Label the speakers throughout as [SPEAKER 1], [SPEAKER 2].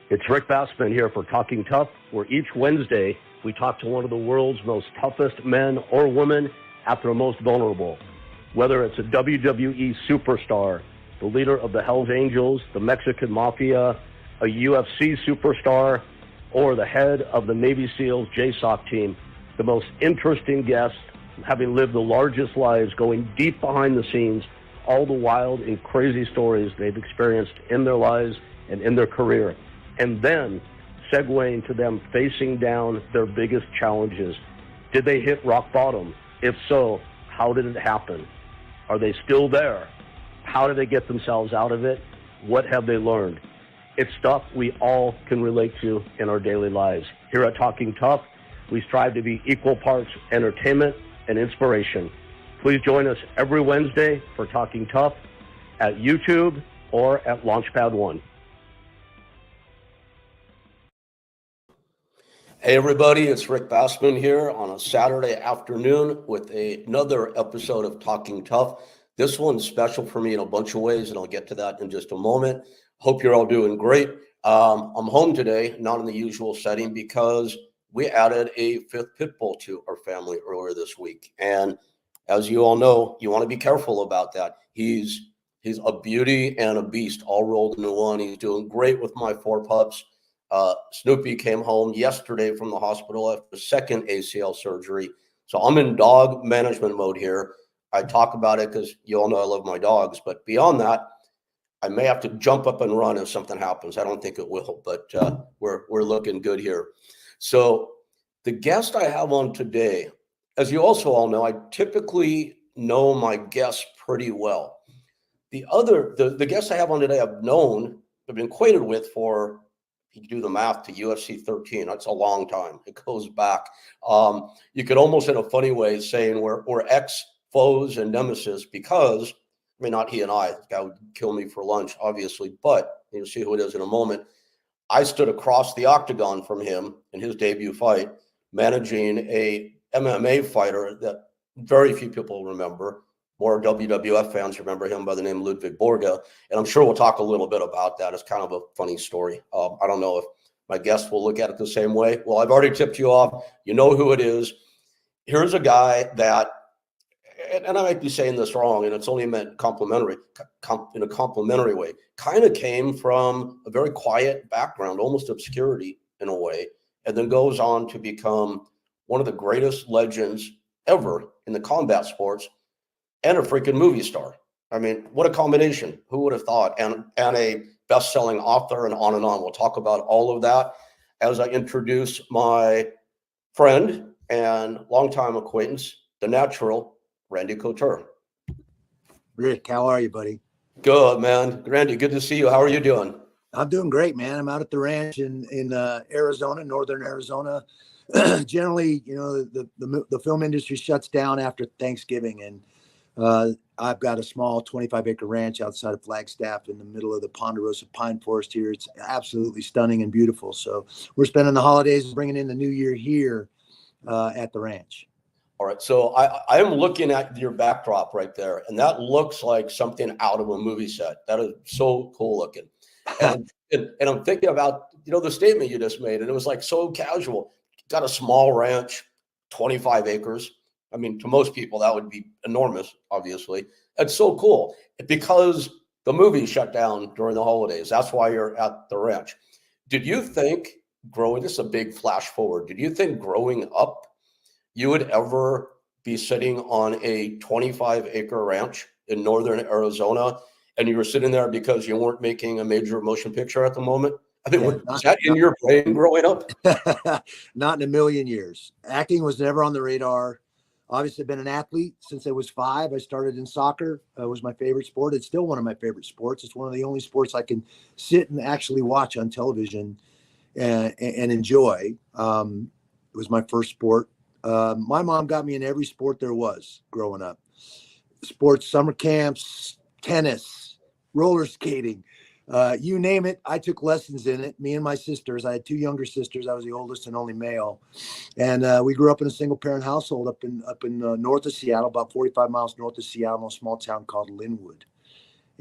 [SPEAKER 1] It's Rick Bassman here for Talking Tough, where each Wednesday we talk to one of the world's most toughest men or women at their most vulnerable. Whether it's a WWE superstar, the leader of the Hells Angels, the Mexican Mafia, a UFC superstar, or the head of the Navy SEALs JSOC team, the most interesting guests, having lived the largest lives, going deep behind the scenes, all the wild and crazy stories they've experienced in their lives and in their career. And then segueing to them facing down their biggest challenges. Did they hit rock bottom? If so, how did it happen? Are they still there? How did they get themselves out of it? What have they learned? It's stuff we all can relate to in our daily lives. Here at Talking Tough, we strive to be equal parts entertainment and inspiration. Please join us every Wednesday for Talking Tough at YouTube or at Launchpad One. Hey everybody, it's Rick Bassman here on a Saturday afternoon with another episode of Talking Tough. This one's special for me in a bunch of ways, and I'll get to that in just a moment. Hope you're all doing great. I'm home today, not in the usual setting, because we added a fifth pit bull to our family earlier this week. And as you all know, you want to be careful about that. He's a beauty and a beast all rolled into one. He's doing great with my four pups. Snoopy came home yesterday from the hospital after the second ACL surgery. So I'm in dog management mode here. I talk about it because you all know I love my dogs. But beyond that, I may have to jump up and run if something happens. I don't think it will, but we're looking good here. So the guest I have on today, as you also all know, I typically know my guests pretty well. The guest I have on today I've been acquainted with for, if you do the math, to UFC 13. That's a long time. It goes back. You could almost, in a funny way, saying we're ex-foes and nemesis because, I mean, not he and I. This guy would kill me for lunch, obviously, but you'll see who it is in a moment. I stood across the octagon from him in his debut fight, managing a MMA fighter that very few people remember. More WWF fans remember him by the name Ludwig Borga, and I'm sure we'll talk a little bit about that. It's kind of a funny story. I don't know if my guests will look at it the same way. Well, I've already tipped you off. You know who it is. Here's a guy that, and I might be saying this wrong, and it's only meant in a complimentary way, kind of came from a very quiet background, almost obscurity in a way, and then goes on to become one of the greatest legends ever in the combat sports, and a freaking movie star. I mean, what a combination. Who would have thought? And a best-selling author, and on and on. We'll talk about all of that as I introduce my friend and longtime acquaintance, the natural, Randy Couture.
[SPEAKER 2] Rick, how are you, buddy?
[SPEAKER 1] Good, man. Randy, good to see you. How are you doing?
[SPEAKER 2] I'm doing great, man. I'm out at the ranch in Arizona, northern Arizona. Generally, you know, the film industry shuts down after Thanksgiving, and I've got a small 25-acre ranch outside of Flagstaff in the middle of the Ponderosa pine forest here. It's absolutely stunning and beautiful. So we're spending the holidays bringing in the new year here at the ranch.
[SPEAKER 1] All right. So I am looking at your backdrop right there, and that looks like something out of a movie set. That is so cool looking. And I'm thinking about, you know, the statement you just made, and it was like so casual. Got a small ranch, 25 acres. I mean, to most people, that would be enormous, obviously. It's so cool because the movie shut down during the holidays. That's why you're at the ranch. Did you think this is a big flash forward, did you think growing up you would ever be sitting on a 25-acre ranch in northern Arizona and you were sitting there because you weren't making a major motion picture at the moment? I mean, was that in your brain growing up?
[SPEAKER 2] Not in a million years. Acting was never on the radar. Obviously, I've been an athlete since I was 5. I started in soccer. It was my favorite sport. It's still one of my favorite sports. It's one of the only sports I can sit and actually watch on television and enjoy. It was my first sport. My mom got me in every sport there was growing up. Sports, summer camps, tennis, roller skating, you name it. I took lessons in it. Me and my sisters. I had 2 younger sisters. I was the oldest and only male, and we grew up in a single-parent household up in north of Seattle, about 45 miles north of Seattle, in a small town called Linwood.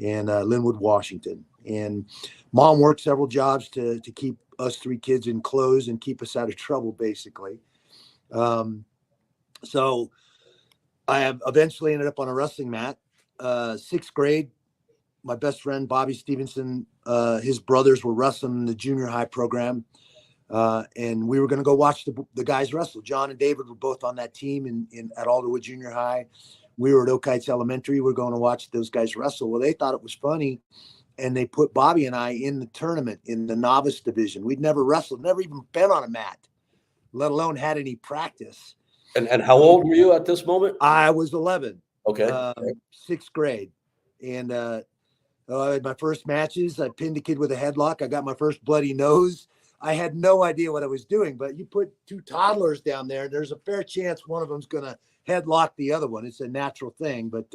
[SPEAKER 2] and Linwood, Washington. And mom worked several jobs to keep us three kids in clothes and keep us out of trouble, basically. So I have eventually ended up on a wrestling mat. Sixth grade, my best friend, Bobby Stevenson, his brothers were wrestling in the junior high program. And we were going to go watch the guys wrestle. John and David were both on that team at Alderwood Junior High. We were at Oak Heights Elementary. We were going to watch those guys wrestle. Well, they thought it was funny, and they put Bobby and I in the tournament in the novice division. We'd never wrestled, never even been on a mat, let alone had any practice.
[SPEAKER 1] And how old were you at this moment?
[SPEAKER 2] I was 11.
[SPEAKER 1] Okay.
[SPEAKER 2] Sixth grade. And I had my first matches. I pinned a kid with a headlock. I got my first bloody nose. I had no idea what I was doing, but you put two toddlers down there, there's a fair chance one of them's going to headlock the other one. It's a natural thing. But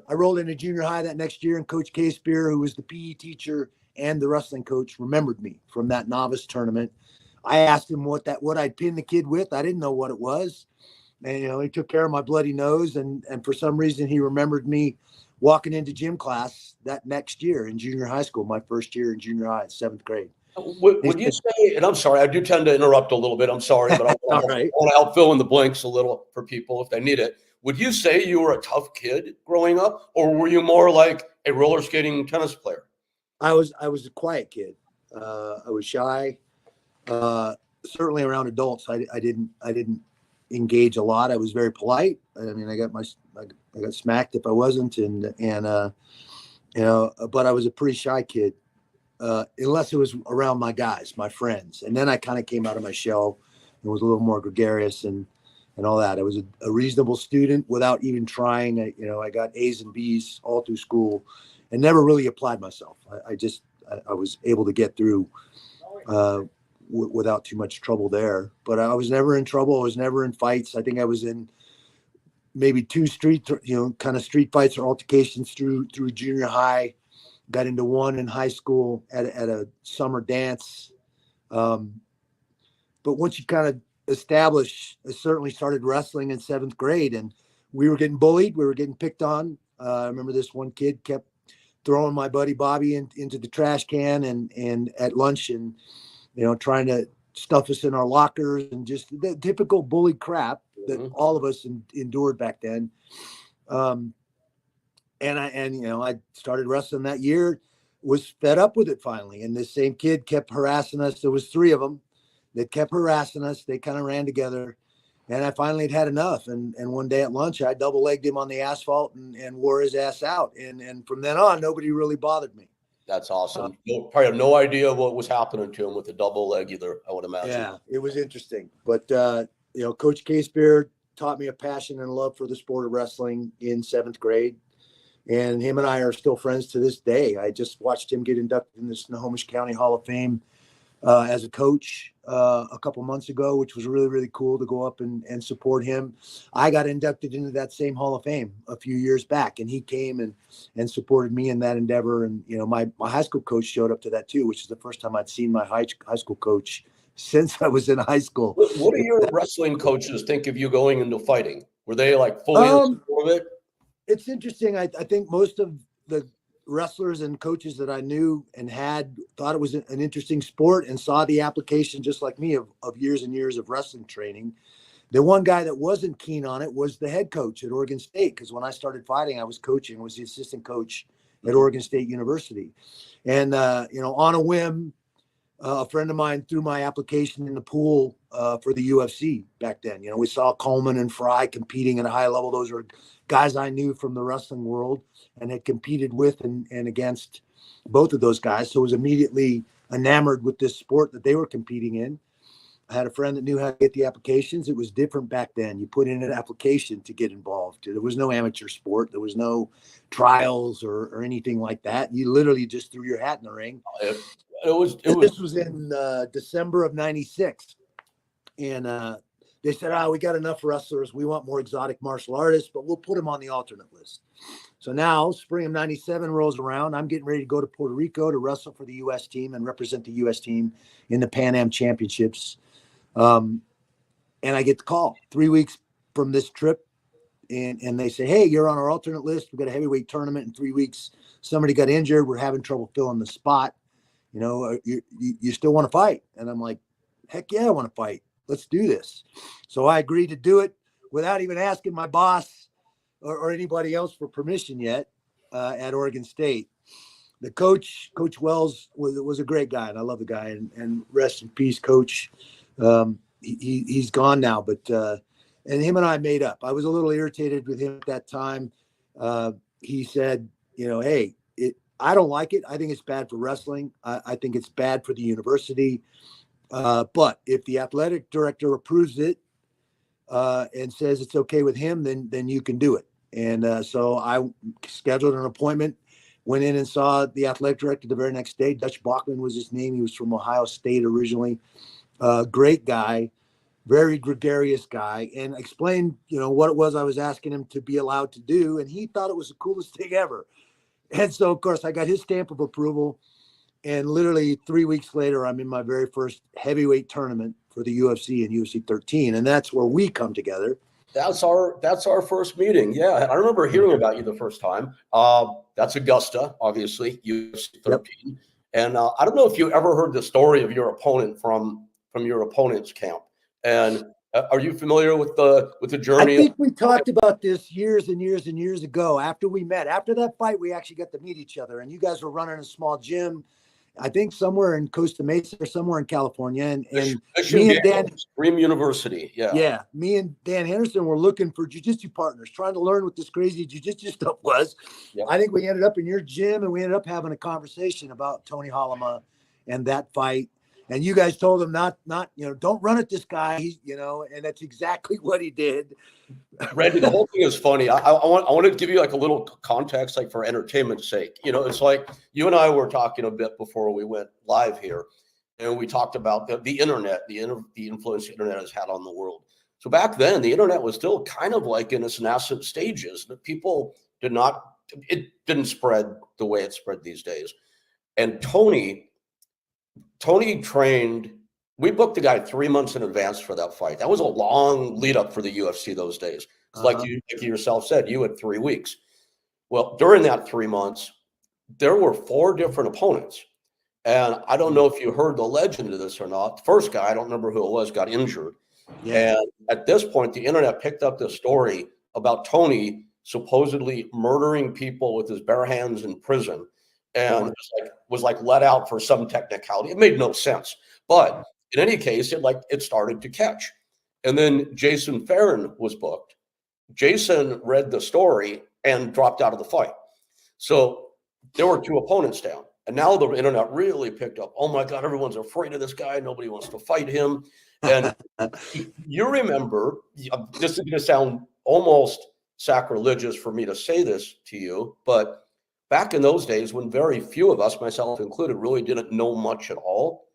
[SPEAKER 2] I rolled into junior high that next year, and Coach K. Spear, who was the PE teacher and the wrestling coach, remembered me from that novice tournament. I asked him what I'd pinned the kid with. I didn't know what it was. And, he took care of my bloody nose. And for some reason, he remembered me walking into gym class that next year in junior high school, my first year in junior high, 7th grade.
[SPEAKER 1] Would you say, and I'm sorry, I do tend to interrupt a little bit. I'm sorry, but I want to help fill in the blanks a little for people if they need it. Would you say you were a tough kid growing up, or were you more like a roller skating tennis player?
[SPEAKER 2] I was a quiet kid. I was shy. Certainly around adults, I didn't engage a lot. I was very polite. I mean, I got smacked if I wasn't, but I was a pretty shy kid. Unless it was around my guys, my friends. And then I kind of came out of my shell and was a little more gregarious and all that. I was a reasonable student without even trying. I got A's and B's all through school and never really applied myself. I was able to get through without too much trouble there. But I was never in trouble. I was never in fights. I think I was in maybe 2 street fights or altercations through junior high. Got into one in high school at a summer dance. But once you kind of establish, I certainly started wrestling in 7th grade, and we were getting bullied. We were getting picked on. I remember this one kid kept throwing my buddy Bobby into the trash can and at lunch and, trying to stuff us in our lockers and just the typical bully crap that all of us endured back then. And I started wrestling that year, was fed up with it finally. And this same kid kept harassing us. There was 3 of them that kept harassing us. They kind of ran together. And I finally had enough. And one day at lunch, I double-legged him on the asphalt and wore his ass out. And from then on, nobody really bothered me.
[SPEAKER 1] That's awesome. Probably have no idea what was happening to him with the double leg either, I would imagine.
[SPEAKER 2] Yeah, it was interesting. But, Coach K. Spear taught me a passion and love for the sport of wrestling in 7th grade. And him and I are still friends to this day. I just watched him get inducted in the Snohomish County Hall of Fame as a coach a couple months ago, which was really, really cool to go up and support him. I got inducted into that same Hall of Fame a few years back, and he came and supported me in that endeavor. And, my high school coach showed up to that too, which is the first time I'd seen my high school coach since I was in high school.
[SPEAKER 1] What do your wrestling coaches think of you going into fighting? Were they like fully in support of it?
[SPEAKER 2] It's interesting. I think most of the wrestlers and coaches that I knew and had thought it was an interesting sport and saw the application just like me of years and years of wrestling training. The one guy that wasn't keen on it was the head coach at Oregon State, because when I started fighting, I was coaching. I was the assistant coach at Oregon State University. And, on a whim, a friend of mine threw my application in the pool for the UFC back then. We saw Coleman and Fry competing at a high level. Those were guys I knew from the wrestling world and had competed with and against both of those guys. So I was immediately enamored with this sport that they were competing in. I had a friend that knew how to get the applications. It was different back then. You put in an application to get involved. There was no amateur sport. There was no trials or anything like that. You literally just threw your hat in the ring. This was in December of '96. And they said, we got enough wrestlers. We want more exotic martial artists, but we'll put them on the alternate list. So now spring of '97 rolls around. I'm getting ready to go to Puerto Rico to wrestle for the U.S. team and represent the U.S. team in the Pan Am Championships. And I get the call 3 weeks from this trip and they say, hey, you're on our alternate list. We've got a heavyweight tournament in 3 weeks. Somebody got injured. We're having trouble filling the spot. You still want to fight? And I'm like, heck yeah, I want to fight. Let's do this. So I agreed to do it without even asking my boss or anybody else for permission yet at Oregon State. The Coach Wells, was a great guy, and I love the guy. And rest in peace, Coach. He's gone now, but and him and I made up. I was a little irritated with him at that time. He said, hey, I don't like it. I think it's bad for wrestling. I think it's bad for the university. But if the athletic director approves it and says it's okay with him, then you can do it. And so I scheduled an appointment, went in and saw the athletic director the very next day. Dutch Bachman was his name. He was from Ohio State originally. Great guy, very gregarious guy, and explained, what it was I was asking him to be allowed to do. And he thought it was the coolest thing ever. And so, of course, I got his stamp of approval. And literally 3 weeks later, I'm in my very first heavyweight tournament for the UFC and UFC 13. And that's where we come together.
[SPEAKER 1] That's our first meeting. Yeah. I remember hearing about you the first time. That's Augusta, obviously, UFC 13. Yep. And I don't know if you ever heard the story of your opponent from your opponent's camp. And are you familiar with the journey?
[SPEAKER 2] I think we talked about this years and years and years ago after we met. After that fight, we actually got to meet each other. And you guys were running a small gym, I think somewhere in Costa Mesa or somewhere in California. And me and Dan,
[SPEAKER 1] Dream University. Yeah.
[SPEAKER 2] Yeah. Me and Dan Henderson were looking for jiu-jitsu partners, trying to learn what this crazy jiu-jitsu stuff was. Yep. I think we ended up in your gym and we ended up having a conversation about Tony Hollema and that fight. And you guys told him not, don't run at this guy. He's, and that's exactly what he did.
[SPEAKER 1] Randy, the whole thing is funny. I want to give you like a little context, like for entertainment's sake. It's like you and I were talking a bit before we went live here, and we talked about the internet, the influence the internet has had on the world. So back then, the internet was still kind of like in its nascent stages. That people didn't spread the way it spread these days. And Tony trained. We booked the guy 3 months in advance for that fight. That was a long lead up for the UFC those days. Like you yourself said, you had 3 weeks. Well, during that 3 months, there were 4 different opponents. And I don't know if you heard the legend of this or not. The first guy, I don't remember who it was, got injured. Yeah. And at this point, the internet picked up this story about Tony supposedly murdering people with his bare hands in prison. And was let out for some technicality. It made no sense. But in any case, it started to catch. And then Jason Farron was booked. Jason read the story and dropped out of the fight. So there were 2 opponents down. And now the internet really picked up. Oh my God, everyone's afraid of this guy. Nobody wants to fight him. And you remember, this is going to sound almost sacrilegious for me to say this to you, but back in those days when very few of us, myself included, really didn't know much at all,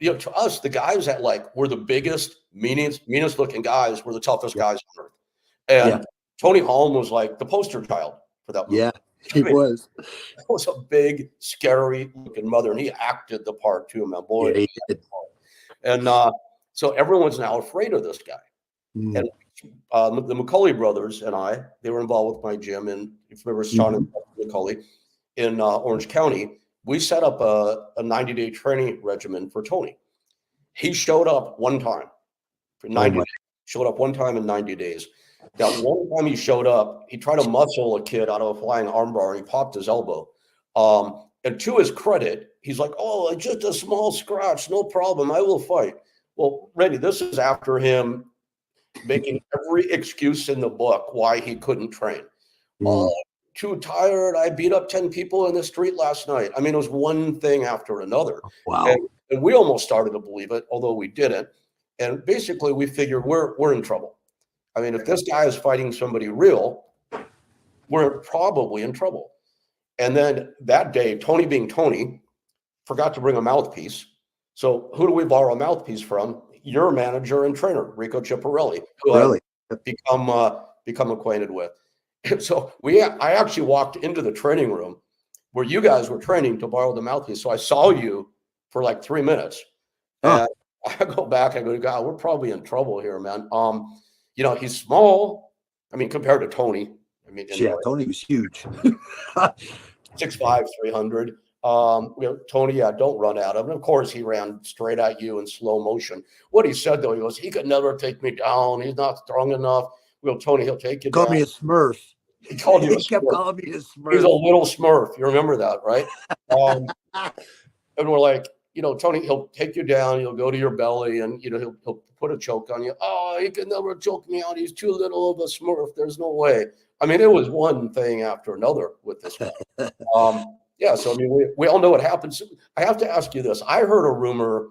[SPEAKER 1] to us, the guys that were the biggest, meanest looking guys were the toughest guys on earth. And Tony Holm was like the poster child for that movie.
[SPEAKER 2] Yeah, he was.
[SPEAKER 1] He was a big, scary looking mother, and he acted the part too, man. Boy, yeah, he did. And so everyone's now afraid of this guy. Mm. And the McCulley brothers and they were involved with my gym, and if you remember Sean and McCulley in Orange County, we set up a 90-day training regimen for Tony. He showed up one time for 90 days. Showed up one time in 90 days. Now, one time he showed up, he tried to muscle a kid out of a flying armbar, and he popped his elbow. And to his credit, he's like, "Oh, just a small scratch, no problem. I will fight." Well, Randy, this is after him making every excuse in the book why he couldn't train. Too tired. I beat up 10 people in the street last night. I mean, it was one thing after another.
[SPEAKER 2] Wow.
[SPEAKER 1] And we almost started to believe it, although we didn't. And basically, we figured we're in trouble. I mean, if this guy is fighting somebody real, we're probably in trouble. And then that day, Tony being Tony, forgot to bring a mouthpiece. So who do we borrow a mouthpiece from? Your manager and trainer, Rico Ciparelli, who I've become acquainted with. And so I actually walked into the training room where you guys were training to borrow the mouthpiece. So I saw you for like 3 minutes. And I go back, I go, God, we're probably in trouble here, man. He's small, I mean, compared to Tony, I mean,
[SPEAKER 2] Yeah, Tony was huge.
[SPEAKER 1] 6'5", 300. Tony, don't run at him. And of course, he ran straight at you in slow motion. What he said, though, he goes, he could never take me down. He's not strong enough. Tony, he'll take you
[SPEAKER 2] Called
[SPEAKER 1] down.
[SPEAKER 2] me a Smurf.
[SPEAKER 1] He called you a
[SPEAKER 2] He kept
[SPEAKER 1] Smurf.
[SPEAKER 2] calling me a Smurf.
[SPEAKER 1] He's a little Smurf. You remember that, right? And we're like, Tony, he'll take you down. He'll go to your belly, and he'll put a choke on you. Oh, he can never choke me out. He's too little of a Smurf. There's no way. I mean, it was one thing after another with this guy. Yeah, so I mean, we all know what happens. I have to ask you this. I heard a rumor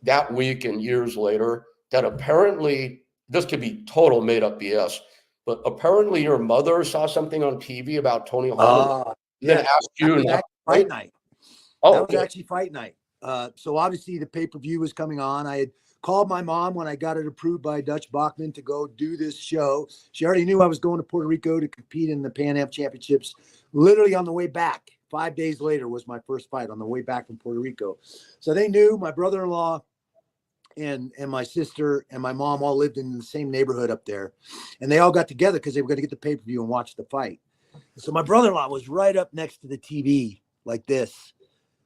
[SPEAKER 1] that week and years later that apparently this could be total made up BS, but apparently your mother saw something on TV about Tony Holland and then asked you.
[SPEAKER 2] That was fight night.
[SPEAKER 1] Oh,
[SPEAKER 2] that was actually fight night. So obviously the pay-per-view was coming on. I had called my mom when I got it approved by Dutch Bachman to go do this show. She already knew I was going to Puerto Rico to compete in the Pan Am Championships. Literally on the way back, 5 days later was my first fight on the way back from Puerto Rico. So they knew. My brother-in-law and my sister and my mom all lived in the same neighborhood up there. And they all got together because they were going to get the pay-per-view and watch the fight. So my brother-in-law was right up next to the TV like this,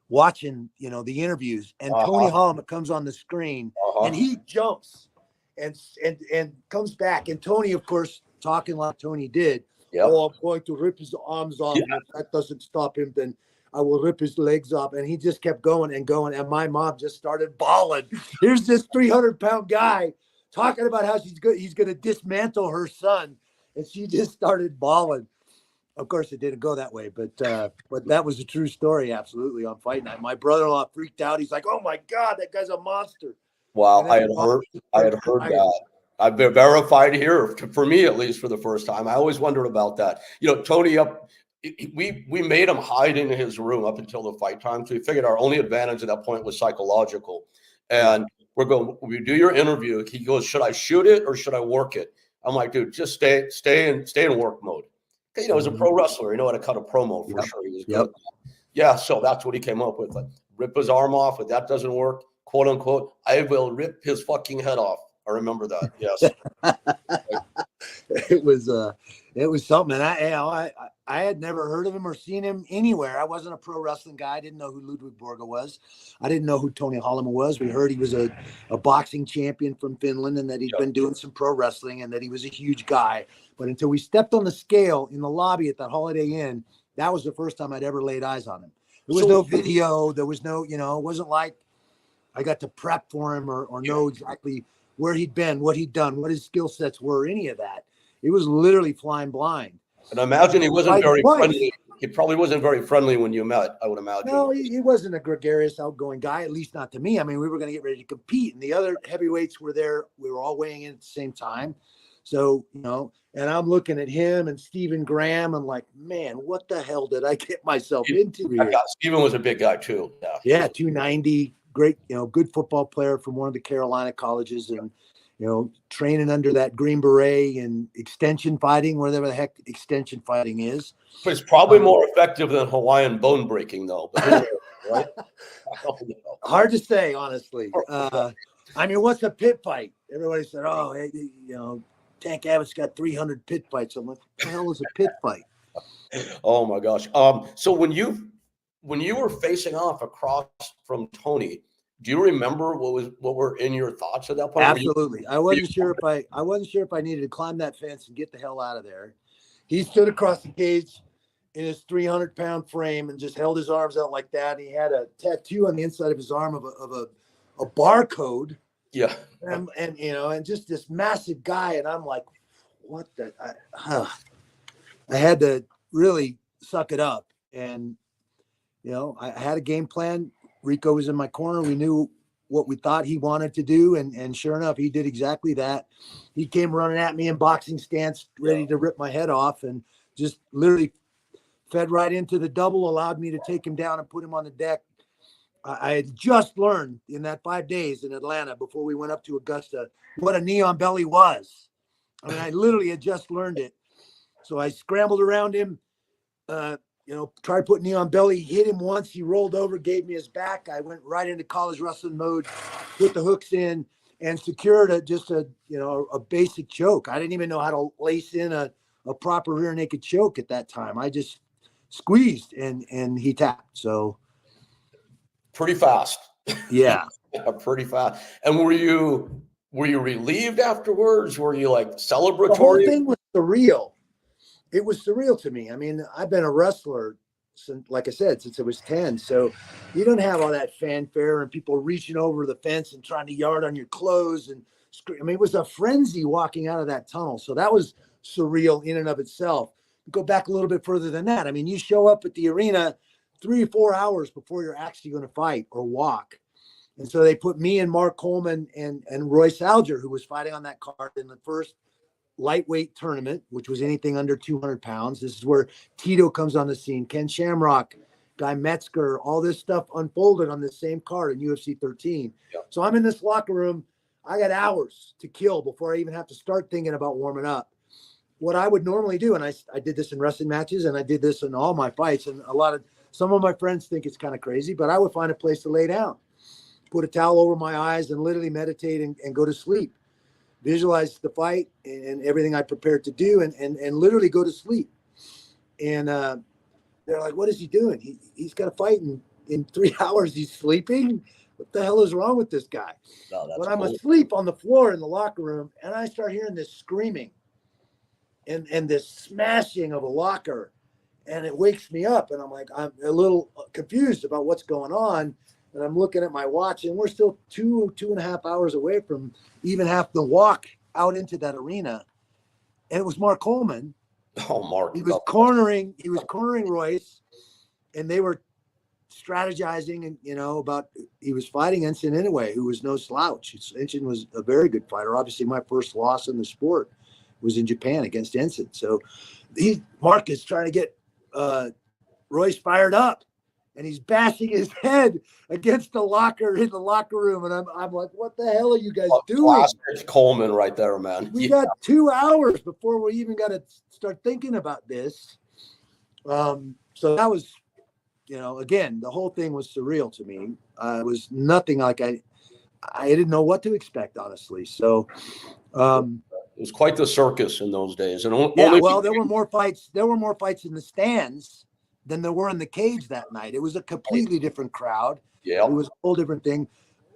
[SPEAKER 2] watching, the interviews, and Tony Holland comes on the screen and he jumps and comes back. And Tony, of course, talking like Tony did. Yep. Oh, I'm going to rip his arms off. Yeah. If that doesn't stop him, then I will rip his legs off. And he just kept going and going. And my mom just started bawling. Here's this 300-pound guy talking about how he's going to dismantle her son. And she just started bawling. Of course, it didn't go that way, but that was a true story, absolutely, on fight night. My brother-in-law freaked out. He's like, "Oh my God, that guy's a monster!"
[SPEAKER 1] Wow, I had heard that. I've been verified here for me, at least, for the first time. I always wondered about that. Tony, we made him hide in his room up until the fight time. So we figured our only advantage at that point was psychological. And we're going, we do your interview. He goes, "Should I shoot it or should I work it?" I'm like, "Dude, just stay in work mode." As a pro wrestler, how to cut a promo for sure. He was good. Yeah, so that's what he came up with. Like, rip his arm off. If that doesn't work, quote unquote, I will rip his fucking head off. I remember that. Yes.
[SPEAKER 2] It was something. And I had never heard of him or seen him anywhere. I wasn't a pro wrestling guy. I didn't know who Ludwig Borga was. I didn't know who Tony Holland was. We heard he was a boxing champion from Finland and that he'd been doing some pro wrestling and that he was a huge guy. But until we stepped on the scale in the lobby at that Holiday Inn, that was the first time I'd ever laid eyes on him. There was no video. There was no, it wasn't like I got to prep for him or know exactly where he'd been, what he'd done, what his skill sets were, any of that. It was literally flying blind.
[SPEAKER 1] And I imagine he wasn't very friendly. He probably wasn't very friendly when you met, I would imagine.
[SPEAKER 2] No, he wasn't a gregarious, outgoing guy, at least not to me. I mean, we were going to get ready to compete, and the other heavyweights were there. We were all weighing in at the same time. So, and I'm looking at him and Stephen Graham. I'm like, man, what the hell did I get myself into here?
[SPEAKER 1] Stephen was a big guy too.
[SPEAKER 2] Yeah, 290, great, good football player from one of the Carolina colleges, and training under that Green Beret and extension fighting, whatever the heck extension fighting is.
[SPEAKER 1] But it's probably more effective than Hawaiian bone breaking, though. But right?
[SPEAKER 2] Hard to say, honestly. I mean, what's a pit fight? Everybody said, "Oh, hey, Tank Abbott's got 300 pit fights." I'm like, what the hell is a pit fight?
[SPEAKER 1] Oh my gosh. So when you were facing off across from Tony, do you remember what were in your thoughts at that point?
[SPEAKER 2] Absolutely. I wasn't sure if I needed to climb that fence and get the hell out of there. He stood across the cage in his 300-pound frame and just held his arms out like that. And he had a tattoo on the inside of his arm of a barcode.
[SPEAKER 1] Yeah.
[SPEAKER 2] And just this massive guy. And I'm like, what the? I had to really suck it up. And, I had a game plan. Rico was in my corner. We knew what we thought he wanted to do. And sure enough, he did exactly that. He came running at me in boxing stance, ready to rip my head off, and just literally fed right into the double, allowed me to take him down and put him on the deck. I had just learned in that 5 days in Atlanta before we went up to Augusta what a knee on belly was. I mean, I literally had just learned it. So I scrambled around him, tried putting knee on belly, hit him once. He rolled over, gave me his back. I went right into college wrestling mode, put the hooks in, and secured a basic choke. I didn't even know how to lace in a proper rear naked choke at that time. I just squeezed and he tapped. So
[SPEAKER 1] pretty fast.
[SPEAKER 2] yeah.
[SPEAKER 1] Yeah, pretty fast. And were you relieved afterwards? Were you like celebratory?
[SPEAKER 2] The whole thing was surreal. It was surreal to me. I mean, I've been a wrestler since, like I said, since I was 10. So you don't have all that fanfare and people reaching over the fence and trying to yard on your clothes and scream. I mean, it was a frenzy walking out of that tunnel. So that was surreal in and of itself. Go back a little bit further than that. I mean, you show up at the arena 3 or 4 hours before you're actually going to fight or walk. And so they put me and Mark Coleman and Royce Alger, who was fighting on that card in the first lightweight tournament, which was anything under 200 pounds. This is where Tito comes on the scene, Ken Shamrock, Guy Metzger, all this stuff unfolded on the same card in UFC 13.
[SPEAKER 1] Yep.
[SPEAKER 2] So I'm in this locker room. I got hours to kill before I even have to start thinking about warming up. What I would normally do, and I did this in wrestling matches and I did this in all my fights, and some of my friends think it's kind of crazy, but I would find a place to lay down, put a towel over my eyes and literally meditate and go to sleep. Visualize the fight and everything I prepared to do and literally go to sleep. And they're like, what is he doing? He's got a fight in 3 hours. He's sleeping. What the hell is wrong with this guy?
[SPEAKER 1] No, that's
[SPEAKER 2] but I'm
[SPEAKER 1] cool.
[SPEAKER 2] asleep on the floor in the locker room and I start hearing this screaming and this smashing of a locker. And it wakes me up and I'm like, I'm a little confused about what's going on. And I'm looking at my watch and we're still 2.5 hours away from even have to walk out into that arena. And it was Mark Coleman.
[SPEAKER 1] Oh, Mark.
[SPEAKER 2] He was cornering Royce and they were strategizing and, about, he was fighting Ensign Inoue, who was no slouch. Ensign was a very good fighter. Obviously my first loss in the sport was in Japan against Ensign. So Mark is trying to get Royce fired up. And he's bashing his head against the locker in the locker room. And I'm like, what the hell are you guys doing?
[SPEAKER 1] Classic Coleman right there, man.
[SPEAKER 2] We got 2 hours before we even got to start thinking about this. So that was, again, the whole thing was surreal to me. It was nothing like I didn't know what to expect, honestly. So
[SPEAKER 1] it was quite the circus in those days. And
[SPEAKER 2] there were more fights. There were more fights in the stands than there were in the cage that night. It was a completely different crowd.
[SPEAKER 1] Yeah.
[SPEAKER 2] It was a whole different thing.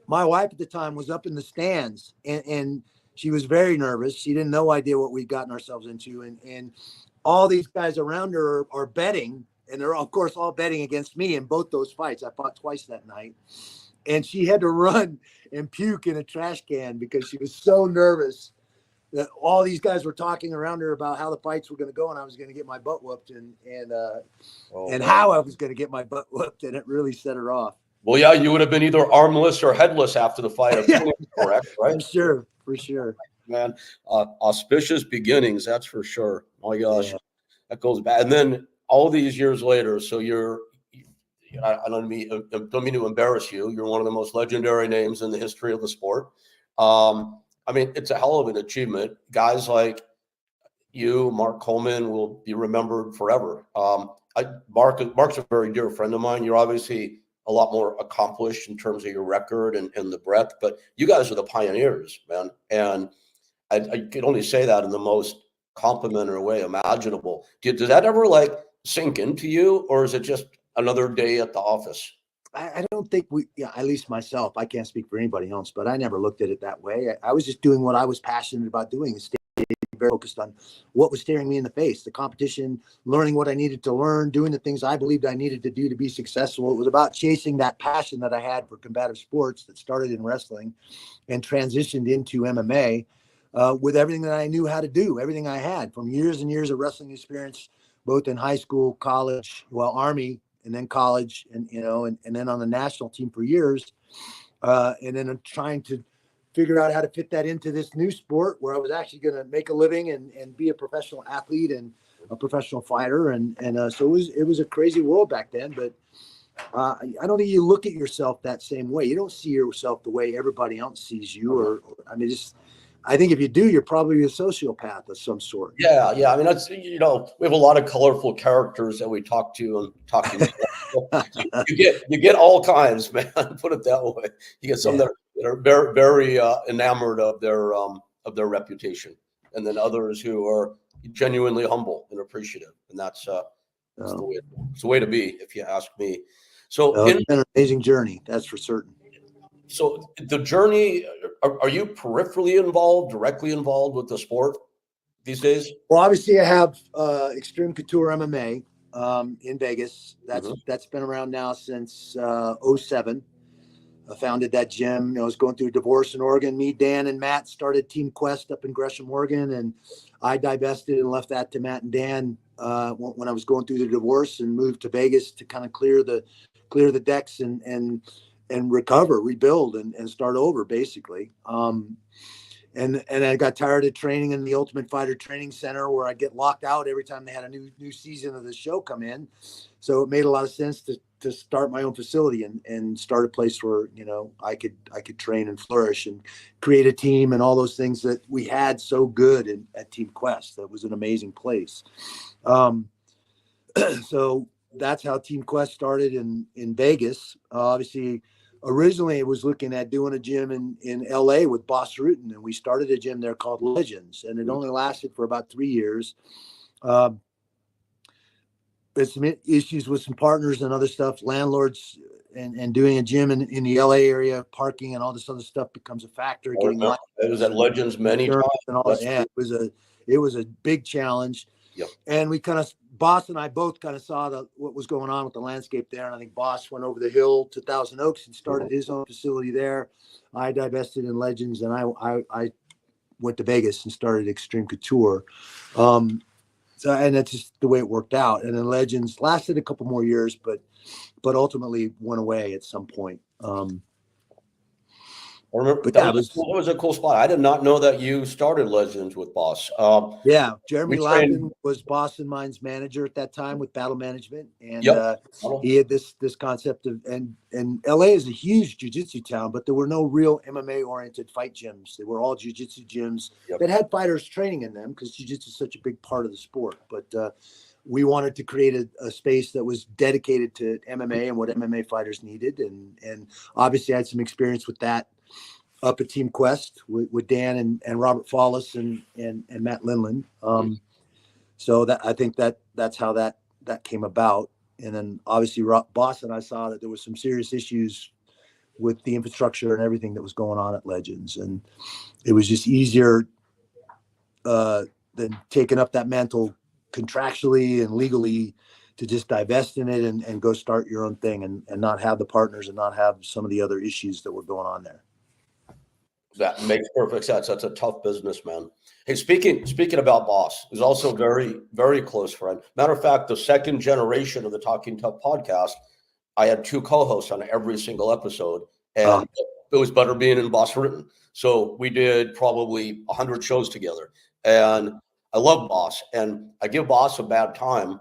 [SPEAKER 2] My wife at the time was up in the stands and she was very nervous. She didn't know idea what we'd gotten ourselves into. And all these guys around her are betting. And they're, of course, all betting against me in both those fights. I fought twice that night. And she had to run and puke in a trash can because she was so nervous that all these guys were talking around her about how the fights were going to go and I was going to get my butt whooped and how I was going to get my butt whooped. And it really set her off.
[SPEAKER 1] Well, yeah, you would have been either armless or headless after the fight. Correct, right?
[SPEAKER 2] For sure.
[SPEAKER 1] Man, auspicious beginnings, that's for sure. Oh my gosh, that goes back. And then all these years later, so I don't mean to embarrass you. You're one of the most legendary names in the history of the sport. I mean, it's a hell of an achievement. Guys like you, Mark Coleman, will be remembered forever. Mark's a very dear friend of mine. You're obviously a lot more accomplished in terms of your record and the breadth, but you guys are the pioneers, man. And I can only say that in the most complimentary way imaginable. Does that ever sink into you, or is it just another day at the office?
[SPEAKER 2] I don't think at least myself, I can't speak for anybody else, but I never looked at it that way. I was just doing what I was passionate about doing and stayed very focused on what was staring me in the face, the competition, learning what I needed to learn, doing the things I believed I needed to do to be successful. It was about chasing that passion that I had for combative sports that started in wrestling and transitioned into MMA with everything that I knew how to do, everything I had from years and years of wrestling experience, both in high school, college, Army, and then college, and then on the national team for years, and then trying to figure out how to fit that into this new sport where I was actually going to make a living and be a professional athlete and a professional fighter, and so it was a crazy world back then. But I don't think you look at yourself that same way. You don't see yourself the way everybody else sees you, I think if you do, you're probably a sociopath of some sort.
[SPEAKER 1] Yeah. I mean, that's, we have a lot of colorful characters that we talk to and talking to You get all kinds, man. Put it that way. You get some
[SPEAKER 2] Yeah.
[SPEAKER 1] that are very very enamored of their reputation, and then others who are genuinely humble and appreciative, and that's
[SPEAKER 2] So,
[SPEAKER 1] it's the way to be, if you ask me. So
[SPEAKER 2] it's been an amazing journey, that's for certain.
[SPEAKER 1] so the journey, are you peripherally involved, directly involved with the sport these days?
[SPEAKER 2] Well, obviously, I have Extreme Couture MMA in Vegas.
[SPEAKER 1] Mhm.
[SPEAKER 2] That's been around now since '07. I founded that gym. I was going through a divorce in Oregon. Me, Dan, and Matt started Team Quest up in Gresham, Oregon, and I divested and left that to Matt and Dan when I was going through the divorce, and moved to Vegas to kind of clear the decks and recover, rebuild, and start over, basically. And I got tired of training in the Ultimate Fighter Training Center, where I get locked out every time they had a new season of the show come in. So it made a lot of sense to start my own facility and start a place where I could train and flourish and create a team and all those things that we had so good at Team Quest. That was an amazing place. So that's how Team Quest started in Vegas. Obviously, originally it was looking at doing a gym in LA with Boss Rutan, and we started a gym there called Legends, and it only lasted for about 3 years. But some issues with some partners and other stuff, landlords, and doing a gym in the LA area, parking and all this other stuff becomes a factor. Getting
[SPEAKER 1] It was at Legends many times.
[SPEAKER 2] and all that. Yeah, it was a big challenge.
[SPEAKER 1] Yep.
[SPEAKER 2] And we kind of, Boss and I both kind of saw what was going on with the landscape there. And I think Boss went over the hill to Thousand Oaks and started his own facility there. I divested in Legends, and I went to Vegas and started Extreme Couture. And that's just the way it worked out. And then Legends lasted a couple more years, but ultimately went away at some point.
[SPEAKER 1] I remember
[SPEAKER 2] But
[SPEAKER 1] that was a cool spot. I did not know that you started Legends with Boss.
[SPEAKER 2] Yeah, Jeremy
[SPEAKER 1] we
[SPEAKER 2] Lappin
[SPEAKER 1] trained-
[SPEAKER 2] was Boss and mine's manager at that time with Battle Management, and
[SPEAKER 1] Yep.
[SPEAKER 2] he had this concept of and LA is a huge jiu-jitsu town, but there were no real MMA oriented fight gyms. They were all jiu-jitsu gyms
[SPEAKER 1] Yep.
[SPEAKER 2] that had fighters training in them because jiu-jitsu is such a big part of the sport. But we wanted to create a space that was dedicated to MMA and what MMA fighters needed, and obviously I had some experience with that up at Team Quest with Dan and Robert Follis and Matt Linland. So that I think that's how that came about. And then obviously Boss and I saw that there was some serious issues with the infrastructure and everything that was going on at Legends, and it was just easier than taking up that mantle contractually and legally to just divest in it and go start your own thing and not have the partners and not have some of the other issues that were going on there.
[SPEAKER 1] That makes perfect sense. That's a tough business, man. Hey, speaking about Boss, who's also very, very close friend. Matter of fact, the second generation of the Talking Tough podcast, I had 2 co-hosts on every single episode, and it was better being in Boss Written. So we did probably 100 shows together, and I love Boss, and I give Boss a bad time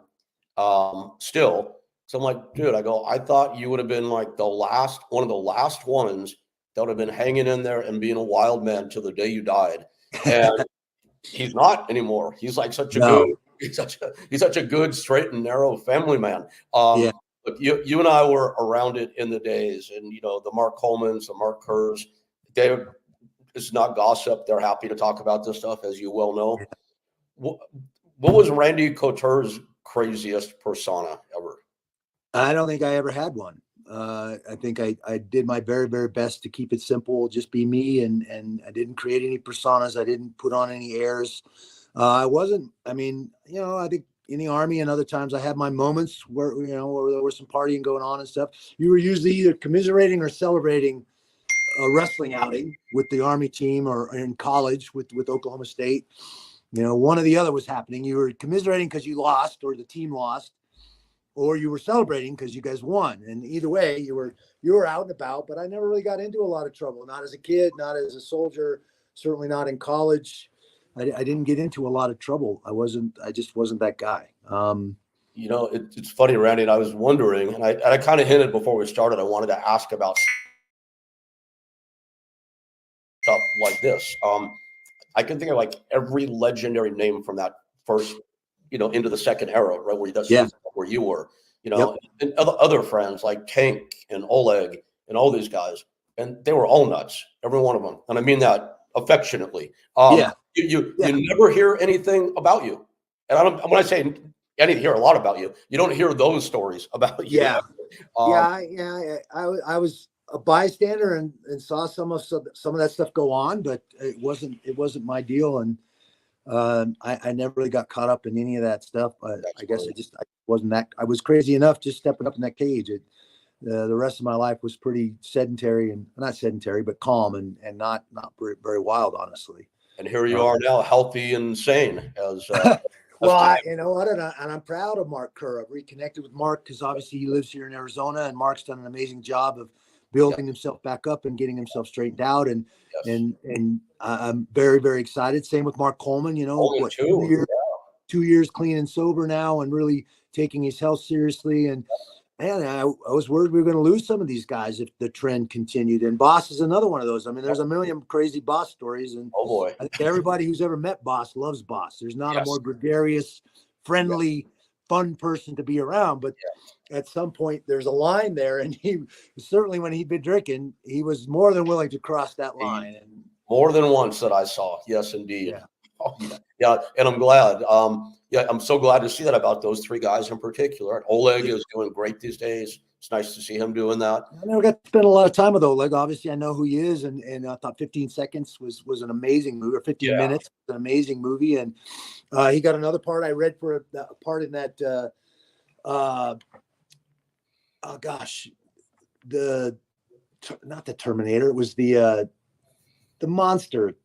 [SPEAKER 1] still. So I'm like, dude, I thought you would have been like one of the last ones that would have been hanging in there and being a wild man till the day you died. And he's not anymore. He's like such a good, he's such a good, straight and narrow family man.
[SPEAKER 2] Yeah.
[SPEAKER 1] Look, you and I were around it in the days, and the Mark Colemans, the Mark Kerrs, it's not gossip. They're happy to talk about this stuff, as you well know. What was Randy Couture's craziest persona ever?
[SPEAKER 2] I don't think I ever had one. I think I did my very, very best to keep it simple, just be me, and I didn't create any personas. I didn't put on any airs. I think in the Army and other times I had my moments where there was some partying going on and stuff. You were usually either commiserating or celebrating a wrestling outing with the Army team, or in college with Oklahoma State. One or the other was happening. You were commiserating because you lost or the team lost, or you were celebrating because you guys won. And either way, you were out and about. But I never really got into a lot of trouble. Not as a kid, not as a soldier, certainly not in college. I didn't get into a lot of trouble. I just wasn't that guy.
[SPEAKER 1] It's funny, Randy, and I was wondering, and I kind of hinted before we started, I wanted to ask about stuff like this. I can think of like every legendary name from that first, into the second era, right? Where you were. you
[SPEAKER 2] Yep.
[SPEAKER 1] know, and other friends like Tank and Oleg and all these guys, and they were all nuts, every one of them, and I mean that affectionately.
[SPEAKER 2] Yeah.
[SPEAKER 1] You never hear anything about you, and I don't. When I say I need to hear a lot about you, you don't hear those stories about you.
[SPEAKER 2] Yeah.
[SPEAKER 1] Um,
[SPEAKER 2] I was a bystander and saw some of that stuff go on, but it wasn't my deal, and I never really got caught up in any of that stuff. But
[SPEAKER 1] that's
[SPEAKER 2] I guess
[SPEAKER 1] great.
[SPEAKER 2] I wasn't that. I was crazy enough just stepping up in that cage. The rest of my life was pretty sedentary, and not sedentary, but calm and not very, very wild, honestly.
[SPEAKER 1] And here you are now, healthy and sane as
[SPEAKER 2] Well,
[SPEAKER 1] time.
[SPEAKER 2] you know what, and I'm proud of Mark Kerr. I've reconnected with Mark because obviously he lives here in Arizona, and Mark's done an amazing job of
[SPEAKER 1] Yeah,
[SPEAKER 2] building himself back up and getting himself straightened out. And
[SPEAKER 1] yes.
[SPEAKER 2] and I'm very, very excited. Same with Mark Coleman. You know
[SPEAKER 1] Only
[SPEAKER 2] what,
[SPEAKER 1] two.
[SPEAKER 2] 2 years clean and sober now, and really taking his health seriously. And man, I was worried we were going to lose some of these guys if the trend continued. And Boss is another one of those. I mean, there's a million crazy Boss stories, and
[SPEAKER 1] Oh boy.
[SPEAKER 2] I think everybody who's ever met Boss loves Boss. There's not a
[SPEAKER 1] Yes.
[SPEAKER 2] more gregarious,
[SPEAKER 1] Yeah.
[SPEAKER 2] friendly, fun person to be around. But at some point, there's a line there, and he certainly, when he'd been drinking, he was more than willing to cross that line. And
[SPEAKER 1] More than once that I saw. Yes, indeed.
[SPEAKER 2] yeah,
[SPEAKER 1] Oh, yeah. Yeah. And I'm glad. Yeah, I'm so glad to see that about those three guys in particular. Oleg
[SPEAKER 2] yeah.
[SPEAKER 1] is doing great these days. It's nice to see him doing that.
[SPEAKER 2] I never got to spend a lot of time with Oleg. Obviously, I know who he is, and I thought 15 seconds was an amazing movie, or 15
[SPEAKER 1] Yeah.
[SPEAKER 2] minutes, an amazing movie. And he got another part. I read for a part in that. Oh gosh, not the Terminator. It was the monster,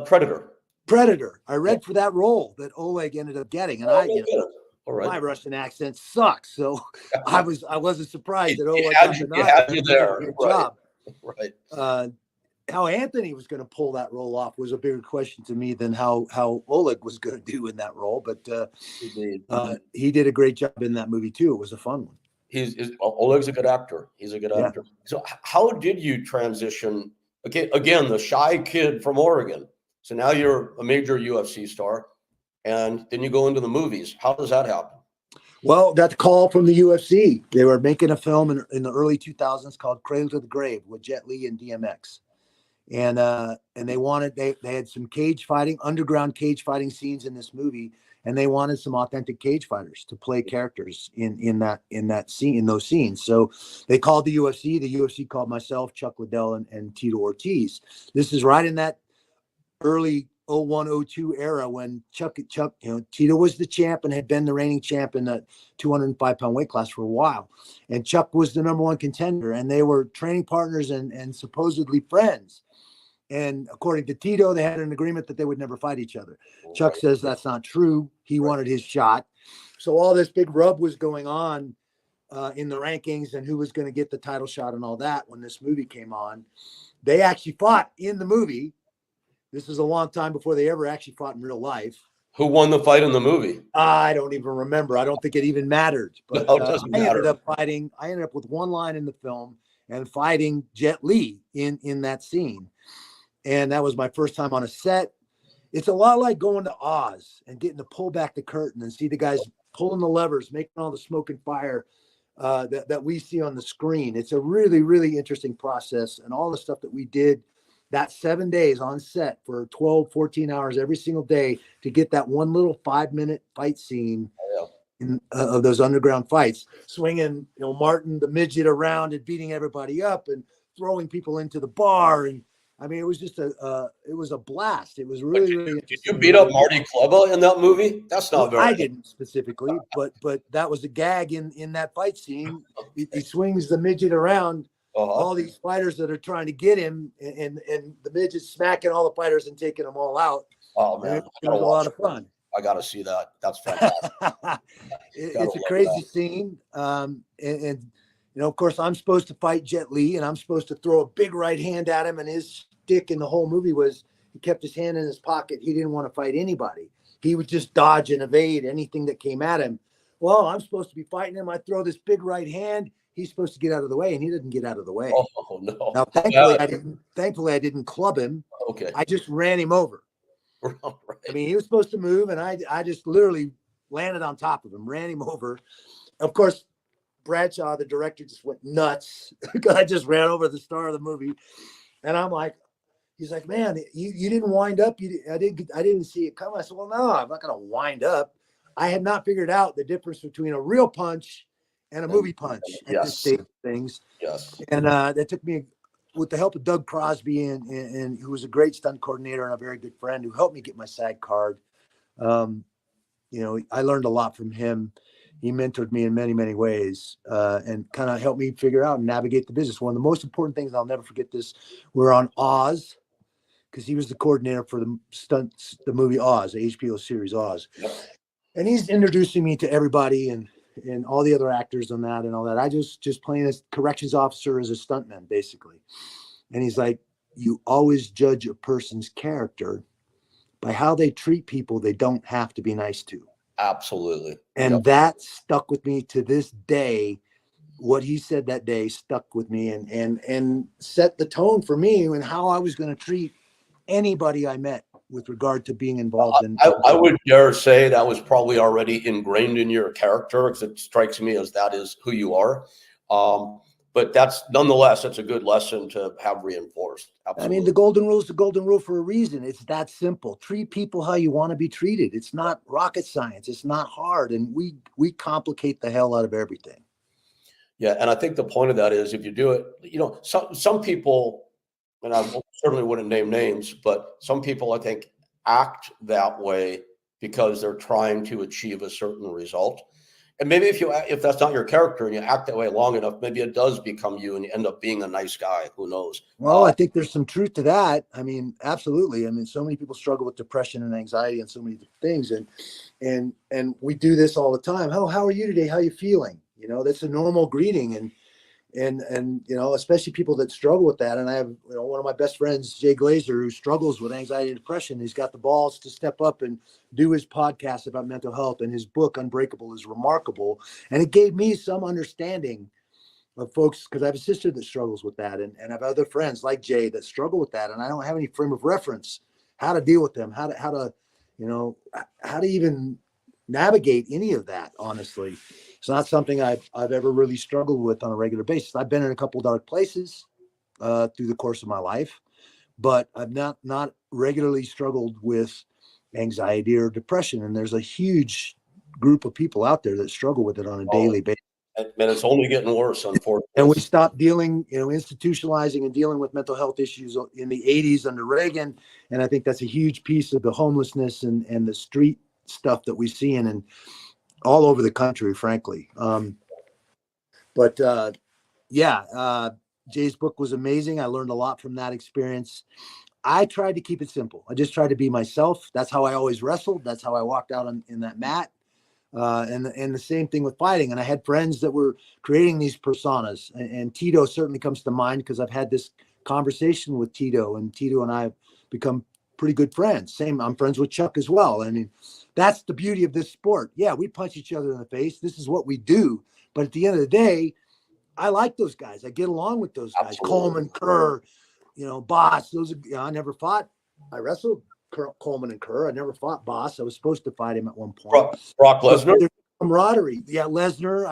[SPEAKER 1] Predator.
[SPEAKER 2] Predator. I
[SPEAKER 1] Yeah.
[SPEAKER 2] read for that role that Oleg ended up getting, and
[SPEAKER 1] Oh, no kidding. All right.
[SPEAKER 2] my Russian accent sucks, so I wasn't surprised that Oleg
[SPEAKER 1] Had
[SPEAKER 2] got
[SPEAKER 1] you,
[SPEAKER 2] the
[SPEAKER 1] he
[SPEAKER 2] nod.
[SPEAKER 1] had
[SPEAKER 2] He
[SPEAKER 1] you
[SPEAKER 2] did a
[SPEAKER 1] there.
[SPEAKER 2] great
[SPEAKER 1] Right.
[SPEAKER 2] job.
[SPEAKER 1] Right.
[SPEAKER 2] How Anthony was going to pull that role off was a bigger question to me than how Oleg was going to do in that role. But
[SPEAKER 1] Indeed.
[SPEAKER 2] he did a great job in that movie too. It was a fun one.
[SPEAKER 1] Oleg's a good actor. He's a good
[SPEAKER 2] Yeah.
[SPEAKER 1] actor. So how did you transition? Okay, again, the shy kid from Oregon. So now you're a major UFC star, and then you go into the movies. How does that happen?
[SPEAKER 2] Well, that call from the UFC. They were making a film in the early 2000s called Cradle to the Grave with Jet Li and DMX. And they had some underground cage fighting scenes in this movie, and they wanted some authentic cage fighters to play characters in that scene, in those scenes. So they called the UFC. The UFC called myself, Chuck Liddell, and Tito Ortiz. This is right in that early 01, 02 era when Chuck, Tito was the champ and had been the reigning champ in the 205-pound weight class for a while. And Chuck was the number one contender, and they were training partners and supposedly friends. And according to Tito, they had an agreement that they would never fight each other. Chuck says that's not true. He wanted his shot. So all this big rub was going on in the rankings and who was going to get the title shot and all that when this movie came on. They actually fought in the movie. This is a long time before they ever actually fought in real life.
[SPEAKER 1] Who won the fight in the movie?
[SPEAKER 2] I don't even remember. I don't think it even mattered. But
[SPEAKER 1] No, it doesn't
[SPEAKER 2] I ended
[SPEAKER 1] matter.
[SPEAKER 2] up with one line in the film and fighting Jet Li in that scene. And that was my first time on a set. It's a lot like going to Oz and getting to pull back the curtain and see the guys pulling the levers, making all the smoke and fire that we see on the screen. It's a really, really interesting process. And all the stuff that we did that 7 days on set for 12, 14 hours every single day to get that one little 5-minute fight scene of those underground fights, swinging, Martin, the midget, around and beating everybody up and throwing people into the bar. And I mean, it was just it was a blast. It was really, really interesting.
[SPEAKER 1] Did you beat up Marty Kleba in that movie? That's not very.
[SPEAKER 2] I didn't specifically, but that was a gag in that fight scene. He swings the midget around. All these fighters that are trying to get him, and the midget's smacking all the fighters and taking them all out.
[SPEAKER 1] Oh man,
[SPEAKER 2] it was a lot of fun.
[SPEAKER 1] I got to see that. That's fantastic.
[SPEAKER 2] It's a crazy scene. And of course, I'm supposed to fight Jet Li, and I'm supposed to throw a big right hand at him. And his stick in the whole movie was he kept his hand in his pocket. He didn't want to fight anybody. He would just dodge and evade anything that came at him. Well, I'm supposed to be fighting him. I throw this big right hand. He's supposed to get out of the way, and he didn't get out of the way.
[SPEAKER 1] Oh no!
[SPEAKER 2] Now, thankfully, I didn't club him.
[SPEAKER 1] Okay.
[SPEAKER 2] I just ran him over.
[SPEAKER 1] Right.
[SPEAKER 2] I mean, he was supposed to move, and I just literally landed on top of him, ran him over. of course, Bradshaw, the director, just went nuts because I just ran over the star of the movie. And I'm like, he's like, man, you didn't wind up. I didn't see it come. I said, well, no, I'm not going to wind up. I had not figured out the difference between a real punch and a movie punch at this stage of things.
[SPEAKER 1] Yes.
[SPEAKER 2] And that took me, with the help of Doug Crosby, and who was a great stunt coordinator and a very good friend who helped me get my SAG card. You know, I learned a lot from him. He mentored me in many, many ways, and kind of helped me figure out and navigate the business. One of the most important things, I'll never forget this, we're on Oz, because he was the coordinator for the movie Oz, the HBO series Oz.
[SPEAKER 1] Yep.
[SPEAKER 2] And he's introducing me to everybody and all the other actors on that and all that. I just playing as corrections officer as a stuntman, basically. And he's like, you always judge a person's character by how they treat people they don't have to be nice to.
[SPEAKER 1] Absolutely.
[SPEAKER 2] And that stuck with me to this day. What he said that day stuck with me and set the tone for me and how I was going to treat anybody I met with regard to being involved in.
[SPEAKER 1] I would dare say that was probably already ingrained in your character, because it strikes me as that is who you are. But that's nonetheless, it's a good lesson to have reinforced. Absolutely.
[SPEAKER 2] I mean, the golden rule is the golden rule for a reason. It's that simple. Treat people how you want to be treated. It's not rocket science. It's not hard. And we complicate the hell out of everything.
[SPEAKER 1] Yeah. And I think the point of that is, if you do it, you know, some people, and I certainly wouldn't name names, but some people, I think, act that way because they're trying to achieve a certain result. And maybe if that's not your character and you act that way long enough, maybe it does become you and you end up being a nice guy. Who knows?
[SPEAKER 2] Well, I think there's some truth to that. I mean, absolutely. I mean, so many people struggle with depression and anxiety and so many things. And we do this all the time. How are you today? How are you feeling? You know, that's a normal greeting. And you know, especially people that struggle with that. And I have, you know, one of my best friends, Jay Glazer, who struggles with anxiety and depression. He's got the balls to step up and do his podcast about mental health, and his book Unbreakable is remarkable. And it gave me some understanding of folks, because I have a sister that struggles with that, and I have other friends like Jay that struggle with that, and I don't have any frame of reference how to deal with them, how to you know, how to even navigate any of that. Honestly, it's not something I've ever really struggled with on a regular basis. I've been in a couple of dark places through the course of my life, but I've not regularly struggled with anxiety or depression. And there's a huge group of people out there that struggle with it on a daily basis.
[SPEAKER 1] And it's only getting worse, unfortunately.
[SPEAKER 2] And we stopped dealing, you know, institutionalizing and dealing with mental health issues in the 80s under Reagan. And I think that's a huge piece of the homelessness and the street stuff that we see in all over the country, frankly. Jay's book was amazing. I learned a lot from that experience. I tried to keep it simple. I just tried to be myself. That's how I always wrestled. That's how I walked out in that mat. And the same thing with fighting. And I had friends that were creating these personas. And Tito certainly comes to mind, because I've had this conversation with Tito, and Tito and I have become pretty good friends. Same, I'm friends with Chuck as well. I mean, that's the beauty of this sport. Yeah, we punch each other in the face. This is what we do. But at the end of the day, I like those guys. I get along with those guys. Absolutely. Coleman, Kerr, you know, Boss. Those are, you know, I never fought. I wrestled Coleman and Kerr. I never fought Boss. I was supposed to fight him at one point.
[SPEAKER 1] Brock Lesnar.
[SPEAKER 2] There's camaraderie. Yeah, Lesnar.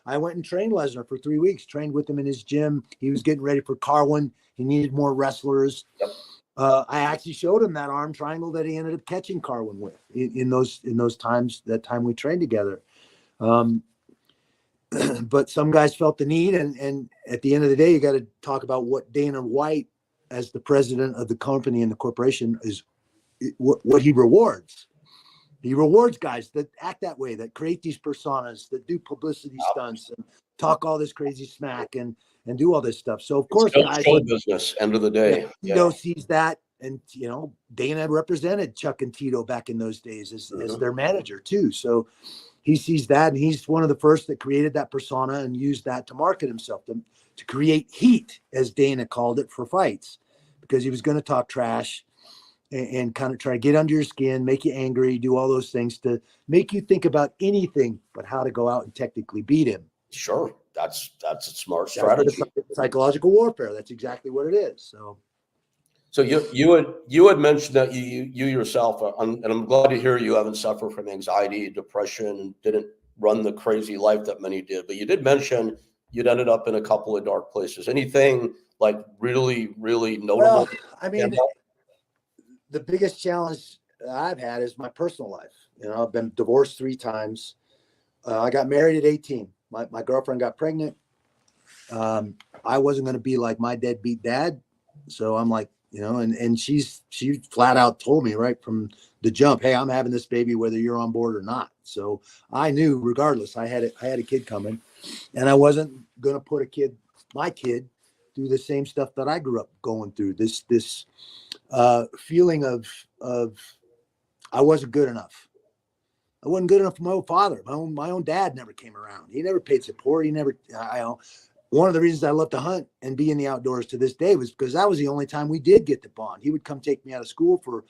[SPEAKER 2] I went and trained Lesnar for 3 weeks. Trained with him in his gym. He was getting ready for Carwin. He needed more wrestlers. Yep. I actually showed him that arm triangle that he ended up catching Carwin with in those times. That time we trained together. But some guys felt the need, and at the end of the day, you got to talk about what Dana White, as the president of the company and the corporation, is what he rewards. He rewards guys that act that way, that create these personas, that do publicity stunts and talk all this crazy smack and do all this stuff. So of course, guys,
[SPEAKER 1] show business. End of the day,
[SPEAKER 2] Tito sees that, and you know, Dana represented Chuck and Tito back in those days as their manager too. So he sees that, and he's one of the first that created that persona and used that to market himself, to create heat, as Dana called it, for fights, because he was going to talk trash and kind of try to get under your skin, make you angry, do all those things to make you think about anything but how to go out and technically beat him.
[SPEAKER 1] Sure. That's a smart strategy.
[SPEAKER 2] Psychological warfare. That's exactly what it is.
[SPEAKER 1] So you had mentioned that you yourself, and I'm glad to hear you haven't suffered from anxiety, depression, and didn't run the crazy life that many did. But you did mention you'd ended up in a couple of dark places. Anything like really, really notable?
[SPEAKER 2] Well, I mean, the biggest challenge I've had is my personal life. I've been divorced 3 times. I got married at 18. My girlfriend got pregnant. I wasn't going to be like my deadbeat dad. So I'm like, and she flat out told me right from the jump, hey, I'm having this baby, whether you're on board or not. So I knew regardless, I had a kid coming, and I wasn't going to put my kid through the same stuff that I grew up going through. This feeling of I wasn't good enough. I wasn't good enough for my own father. My own dad never came around. He never paid support. One of the reasons I love to hunt and be in the outdoors to this day was because that was the only time we did get to bond. He would come take me out of school for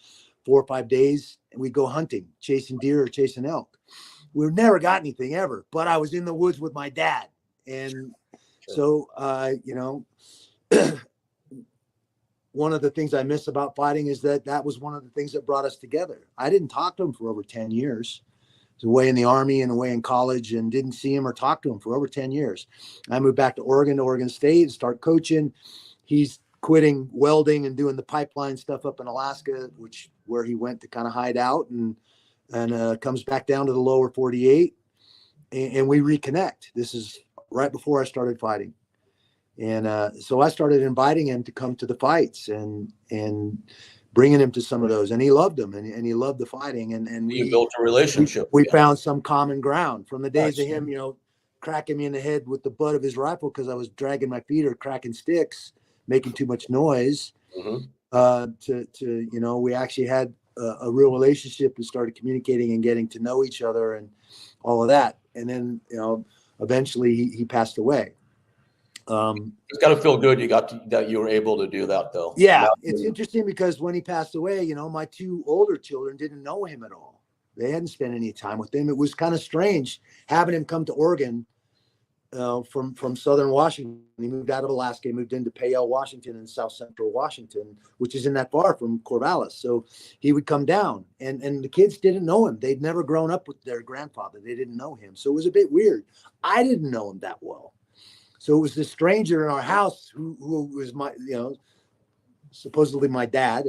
[SPEAKER 2] 4 or 5 days, and we'd go hunting, chasing deer or chasing elk. We never got anything ever, but I was in the woods with my dad. And so, one of the things I miss about fighting is that was one of the things that brought us together. I didn't talk to him for over 10 years. I was away in the Army and away in college and didn't see him or talk to him for over 10 years. I moved back to Oregon State and start coaching. He's quitting welding and doing the pipeline stuff up in Alaska, where he went to kind of hide out, and comes back down to the lower 48, and we reconnect. This is right before I started fighting. And so I started inviting him to come to the fights and bringing him to some of those. And he loved them, and he loved the fighting. And
[SPEAKER 1] you built a relationship.
[SPEAKER 2] We found some common ground from the days of him, cracking me in the head with the butt of his rifle because I was dragging my feet or cracking sticks, making too much noise. To we actually had a real relationship and started communicating and getting to know each other and all of that. And then, eventually he passed away.
[SPEAKER 1] It's got to feel good that you were able to do that, though.
[SPEAKER 2] Yeah, it's interesting because when he passed away, my 2 older children didn't know him at all. They hadn't spent any time with him. It was kind of strange having him come to Oregon from southern Washington. He moved out of Alaska, he moved into Payelle, Washington, in south central Washington, which isn't that far from Corvallis. So he would come down, and the kids didn't know him. They'd never grown up with their grandfather. They didn't know him. So it was a bit weird. I didn't know him that well. So it was this stranger in our house who was my, supposedly my dad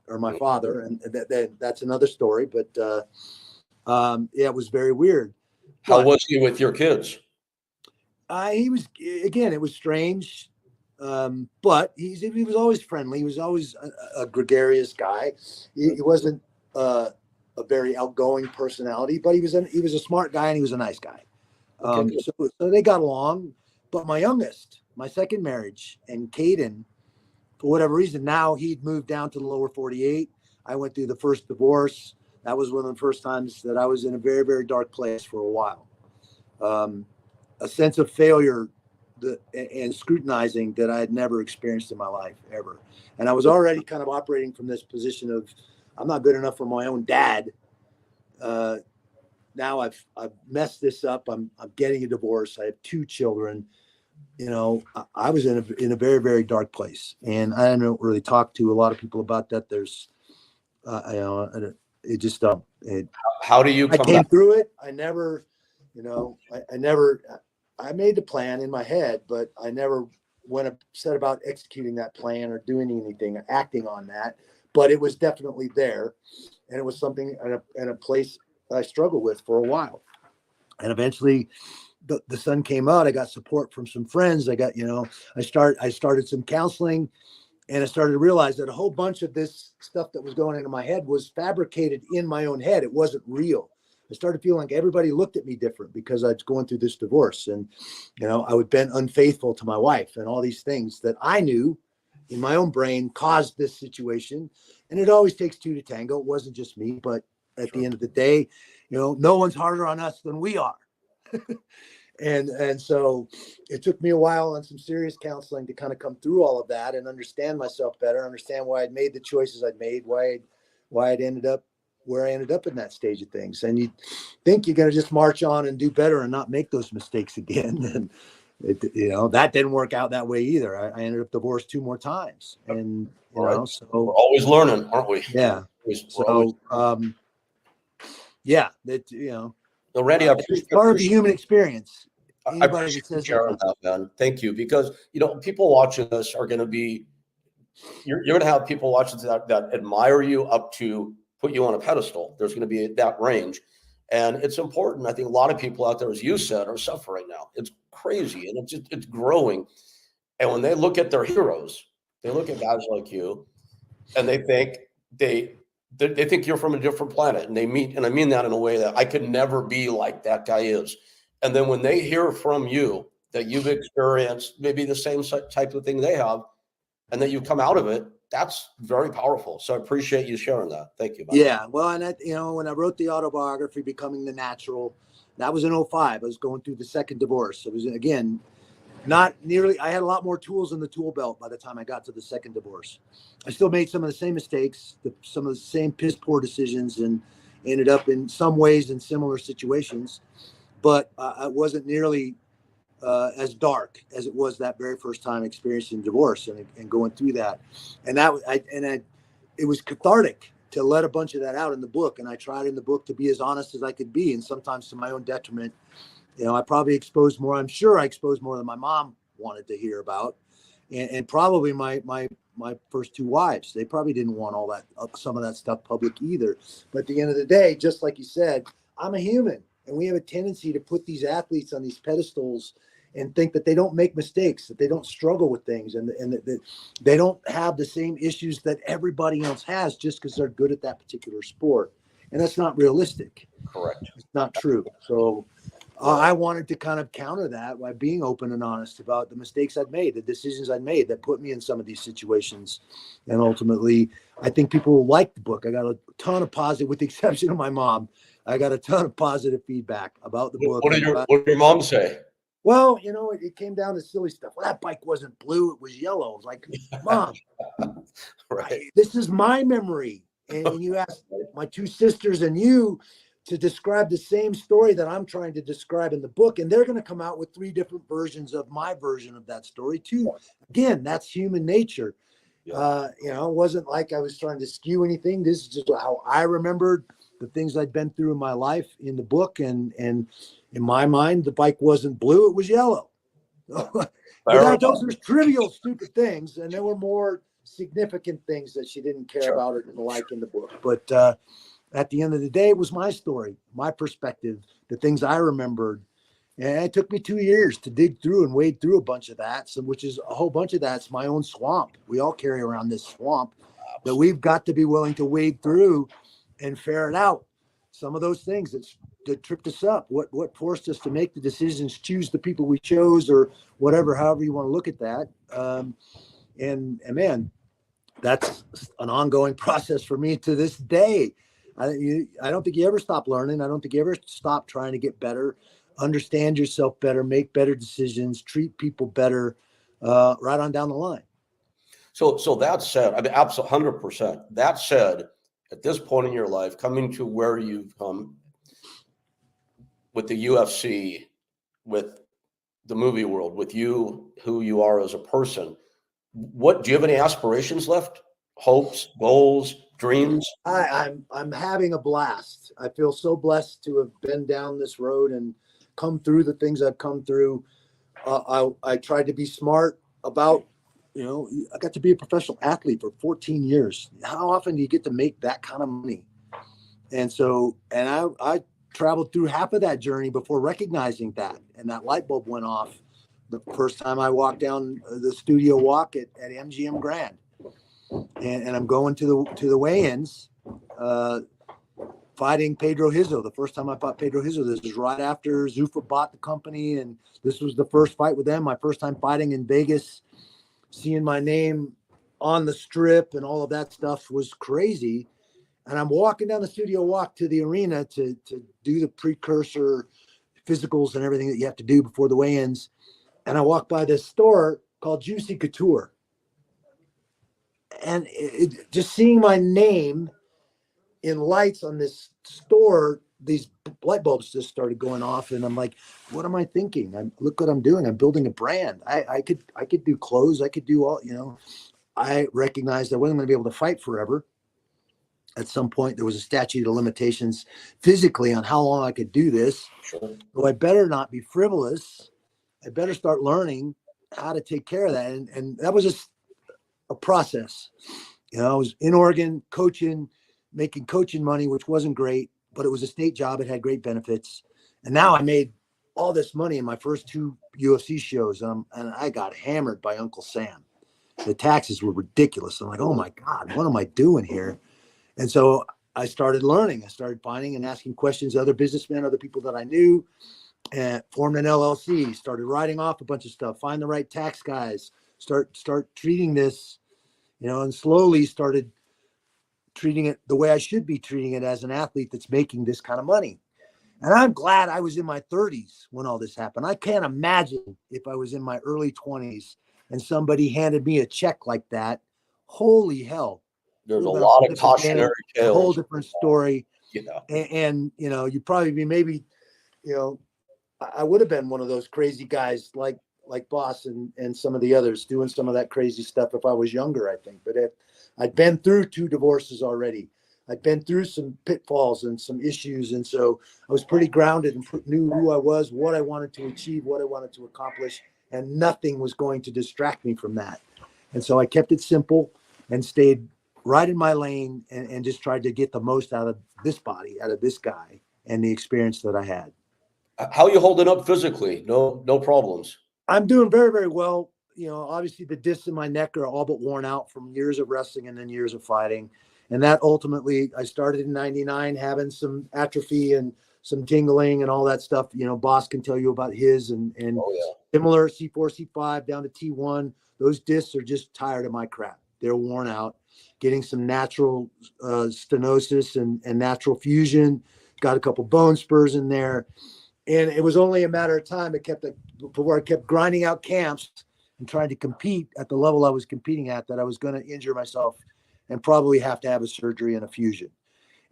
[SPEAKER 2] or my father, and that's another story. But it was very weird.
[SPEAKER 1] How was he with your kids?
[SPEAKER 2] He was, again, it was strange, but he was always friendly. He was always a gregarious guy. He wasn't a very outgoing personality, but he was a smart guy, and he was a nice guy. So they got along. But my youngest, my second marriage, and Caden, for whatever reason, now he'd moved down to the lower 48. I went through the first divorce. That was one of the first times that I was in a very, very dark place for a while. A sense of failure and scrutinizing that I had never experienced in my life, ever. And I was already kind of operating from this position of, I'm not good enough for my own dad. Now I've messed this up. I'm getting a divorce. I have 2 children. I was in a very, very dark place, and I don't really talk to a lot of people about that. There's, it just,
[SPEAKER 1] how do you
[SPEAKER 2] I
[SPEAKER 1] come
[SPEAKER 2] came
[SPEAKER 1] back
[SPEAKER 2] through it. I never, I made the plan in my head, but I never set about executing that plan or doing anything, acting on that. But it was definitely there, and it was something in a place I struggled with for a while. And eventually the sun came out. I got support from some friends. I got, I started some counseling, and I started to realize that a whole bunch of this stuff that was going into my head was fabricated in my own head. It wasn't real. I started feeling like everybody looked at me different because I was going through this divorce, and, I would been unfaithful to my wife, and all these things that I knew in my own brain caused this situation. And it always takes 2 to tango. It wasn't just me, but at the end of the day, no one's harder on us than we are. And so it took me a while and some serious counseling to kind of come through all of that and understand myself better, understand why I'd made the choices I'd made, why I'd ended up where I ended up in that stage of things. And you think you're going to just march on and do better and not make those mistakes again. And that didn't work out that way either. I ended up divorced 2 more times, and so
[SPEAKER 1] we're always learning, aren't we?
[SPEAKER 2] Yeah.
[SPEAKER 1] Yeah, that No, Randy, I
[SPEAKER 2] It's
[SPEAKER 1] appreciate,
[SPEAKER 2] part of the human experience.
[SPEAKER 1] I
[SPEAKER 2] Anybody
[SPEAKER 1] appreciate
[SPEAKER 2] that
[SPEAKER 1] you
[SPEAKER 2] says they're
[SPEAKER 1] sharing
[SPEAKER 2] not.
[SPEAKER 1] that, man. Thank you. Because, people watching this are going to be, you're going to have people watching that admire you up to put you on a pedestal. There's going to be that range. And it's important. I think a lot of people out there, as you said, are suffering now. It's crazy and it's growing. And when they look at their heroes, they look at guys like you and they think they think you're from a different planet, and and I mean that in a way that I could never be like that guy is. And then when they hear from you that you've experienced maybe the same type of thing they have, and that you've come out of it, that's very powerful. So I appreciate you sharing that. Thank you, man.
[SPEAKER 2] Yeah. Well, and when I wrote the autobiography, Becoming the Natural, that was in '05. I was going through the second divorce. It was, again, not nearly, I had a lot more tools in the tool belt by the time I got to the second divorce. I still made some of the same mistakes, some of the same piss poor decisions, and ended up in some ways in similar situations, but I wasn't nearly as dark as it was that very first time experiencing divorce and going through that. And it was cathartic to let a bunch of that out in the book. And I tried in the book to be as honest as I could be, and sometimes to my own detriment. I probably exposed more. I'm sure I exposed more than my mom wanted to hear about, and probably my first two wives. They probably didn't want all that, some of that stuff public either. But at the end of the day, just like you said, I'm a human, and we have a tendency to put these athletes on these pedestals and think that they don't make mistakes, that they don't struggle with things, and that they don't have the same issues that everybody else has just because they're good at that particular sport. And that's not realistic.
[SPEAKER 1] Correct.
[SPEAKER 2] It's not true. So I wanted to kind of counter that by being open and honest about the mistakes I'd made, the decisions I'd made that put me in some of these situations. And ultimately, I think people will like the book. I got a ton of positive, with the exception of my mom, I got a ton of positive feedback about the book.
[SPEAKER 1] What did your mom say?
[SPEAKER 2] Well, it came down to silly stuff. Well, that bike wasn't blue, it was yellow. I was like, Mom,
[SPEAKER 1] Right.
[SPEAKER 2] this is my memory. And you asked my two sisters and you to describe the same story that I'm trying to describe in the book. And they're going to come out with three different versions of my version of that story too. Again, that's human nature.
[SPEAKER 1] Yeah.
[SPEAKER 2] It wasn't like I was trying to skew anything. This is just how I remembered the things I'd been through in my life in the book. And in my mind, the bike wasn't blue, it was yellow. But those are trivial, stupid things. And there were more significant things that she didn't care about or didn't like in the book. But at the end of the day, it was my story, my perspective, the things I remembered. And it took me 2 years to dig through and wade through a bunch of that, which is a whole bunch of that's my own swamp. We all carry around this swamp that we've got to be willing to wade through and ferret out some of those things that tripped us up, what forced us to make the decisions, choose the people we chose, or whatever, however you want to look at that. And man, that's an ongoing process for me to this day. I don't think you ever stop learning. I don't think you ever stop trying to get better, understand yourself better, make better decisions, treat people better, right on down the line.
[SPEAKER 1] So that said, I mean, absolutely 100%. That said, at this point in your life, coming to where you've come with the UFC, with the movie world, with you, who you are as a person, do you have any aspirations left? Hopes, goals, dreams?
[SPEAKER 2] I'm having a blast. I feel so blessed to have been down this road and come through the things I've come through. I tried to be smart about, I got to be a professional athlete for 14 years. How often do you get to make that kind of money? And so, I traveled through half of that journey before recognizing that. And that light bulb went off the first time I walked down the studio walk at MGM Grand. And I'm going to the weigh-ins, fighting Pedro Hizo. The first time I fought Pedro Hizo, this was right after Zuffa bought the company, and this was the first fight with them. My first time fighting in Vegas, seeing my name on the strip and all of that stuff was crazy. And I'm walking down the studio walk to the arena to do the precursor physicals and everything that you have to do before the weigh-ins. And I walk by this store called Juicy Couture. And just seeing my name in lights on this store, these light bulbs just started going off, and I'm like, "What am I thinking? Look what I'm doing. I'm building a brand. I could do clothes. I could do all. I recognized I wasn't going to be able to fight forever, at some point there was a statute of limitations physically on how long I could do this.
[SPEAKER 1] Sure.
[SPEAKER 2] So I better not be frivolous. I better start learning how to take care of that. And that was just a process. You know, I was in Oregon coaching, making coaching money, which wasn't great, but it was a state job. It had great benefits. And now I made all this money in my first 2 UFC shows. And I got hammered by Uncle Sam. The taxes were ridiculous. I'm like, oh my God, what am I doing here? And so I started learning. I started finding and asking questions to other businessmen, other people that I knew, and formed an LLC, started writing off a bunch of stuff, find the right tax guys, start treating this, you know, and slowly started treating it the way I should be treating it as an athlete that's making this kind of money. And I'm glad I was in my 30s when all this happened. I can't imagine if I was in my early 20s and somebody handed me a check like that. Holy hell.
[SPEAKER 1] There's a lot of cautionary
[SPEAKER 2] A whole
[SPEAKER 1] tales.
[SPEAKER 2] different story.
[SPEAKER 1] Yeah.
[SPEAKER 2] And you know, you'd probably be maybe, you know, I would have been one of those crazy guys like Boss and some of the others doing some of that crazy stuff if I was younger, I think. But I'd been through 2 divorces already. I'd been through some pitfalls and some issues. And so I was pretty grounded and knew who I was, what I wanted to achieve, what I wanted to accomplish, and nothing was going to distract me from that. And so I kept it simple and stayed right in my lane and just tried to get the most out of this body, out of this guy, and the experience that I had.
[SPEAKER 1] How are you holding up physically? No problems.
[SPEAKER 2] I'm doing very, very well. You know, obviously the discs in my neck are all but worn out from years of wrestling and then years of fighting. And that ultimately, I started in 99 having some atrophy and some tingling and all that stuff. You know, Boss can tell you about his and similar C4, C5 down to T1. Those discs are just tired of my crap. They're worn out. Getting some natural stenosis and natural fusion. Got a couple bone spurs in there. And it was only a matter of time. Before I kept grinding out camps and trying to compete at the level I was competing at, that I was going to injure myself and probably have to have a surgery and a fusion.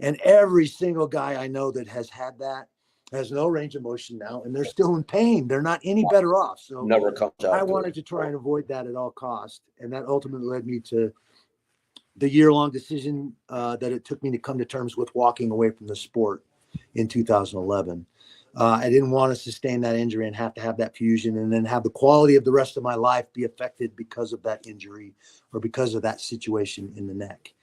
[SPEAKER 2] And every single guy I know that has had that has no range of motion now, and they're still in pain. They're not any better off. So
[SPEAKER 1] never comes out.
[SPEAKER 2] I wanted to try and avoid that at all costs. And that ultimately led me to the year-long decision that it took me to come to terms with walking away from the sport in 2011. I didn't want to sustain that injury and have to have that fusion and then have the quality of the rest of my life be affected because of that injury or because of that situation in the neck.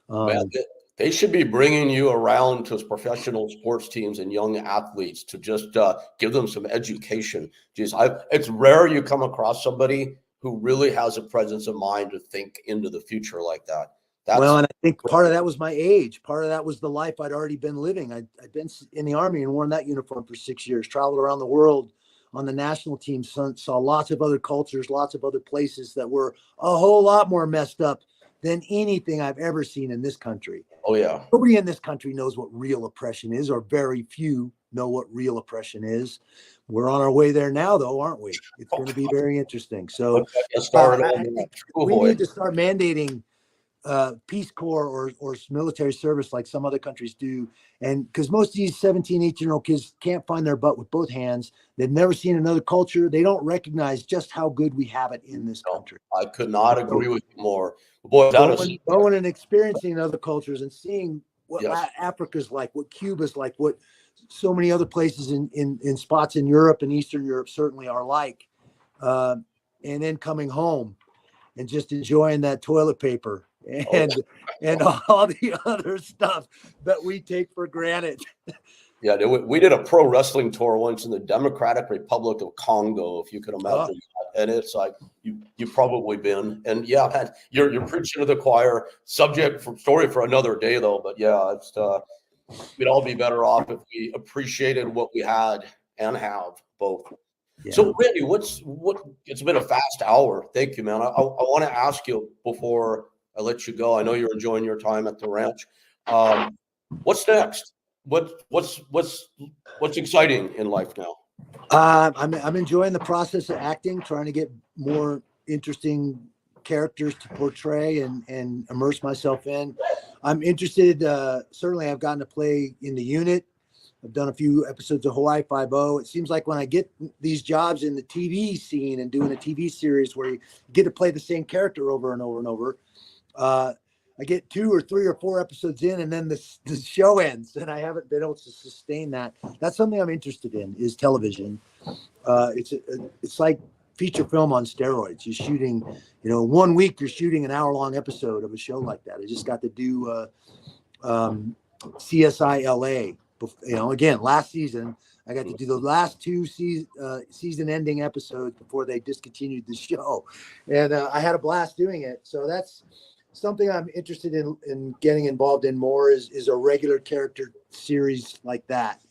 [SPEAKER 1] Man, they should be bringing you around to professional sports teams and young athletes to just give them some education. Geez, it's rare you come across somebody who really has a presence of mind to think into the future like that.
[SPEAKER 2] Well, and I think part of that was my age. Part of that was the life I'd already been living. I'd been in the Army and worn that uniform for 6 years, traveled around the world on the national team, saw lots of other cultures, lots of other places that were a whole lot more messed up than anything I've ever seen in this country.
[SPEAKER 1] Oh, yeah.
[SPEAKER 2] Nobody in this country knows what real oppression is, or very few know what real oppression is. We're on our way there now, though, aren't we? It's going to be very interesting. So I think we need to start mandating Peace Corps or military service like some other countries do. And because most of these 17, 18-year-old kids can't find their butt with both hands. They've never seen another culture. They don't recognize just how good we have it in this country.
[SPEAKER 1] I could not agree with you more. Boy,
[SPEAKER 2] going and experiencing other cultures and seeing what Africa's like, what Cuba's like, what so many other places in spots in Europe and Eastern Europe certainly are like. And then coming home and just enjoying that toilet paper and all the other stuff that we take for granted.
[SPEAKER 1] Yeah, we did a pro wrestling tour once in the Democratic Republic of Congo, if you could imagine that. And it's like you've probably been. And yeah, man, you're preaching to the choir. Story for another day, though. But yeah, it's we'd all be better off if we appreciated what we had and have both. Yeah. So, Randy, it's been a fast hour. Thank you, man. I want to ask you before I let you go. I know you're enjoying your time at the ranch. What's next? What's exciting in life now?
[SPEAKER 2] I'm enjoying the process of acting, trying to get more interesting characters to portray and immerse myself in. I'm interested. Certainly, I've gotten to play in the unit. I've done a few episodes of Hawaii Five-0. It seems like when I get these jobs in the TV scene and doing a TV series where you get to play the same character over and over and over, I get 2 or 3 or 4 episodes in, and then the show ends, and I haven't been able to sustain that. That's something I'm interested in, is television. It's like feature film on steroids. You're shooting, 1 week you're shooting an hour-long episode of a show like that. I just got to do CSI LA. Again, last season I got to do the last 2 season-ending episodes before they discontinued the show, and I had a blast doing it. So that's something I'm interested in getting involved in more, is a regular character series like that.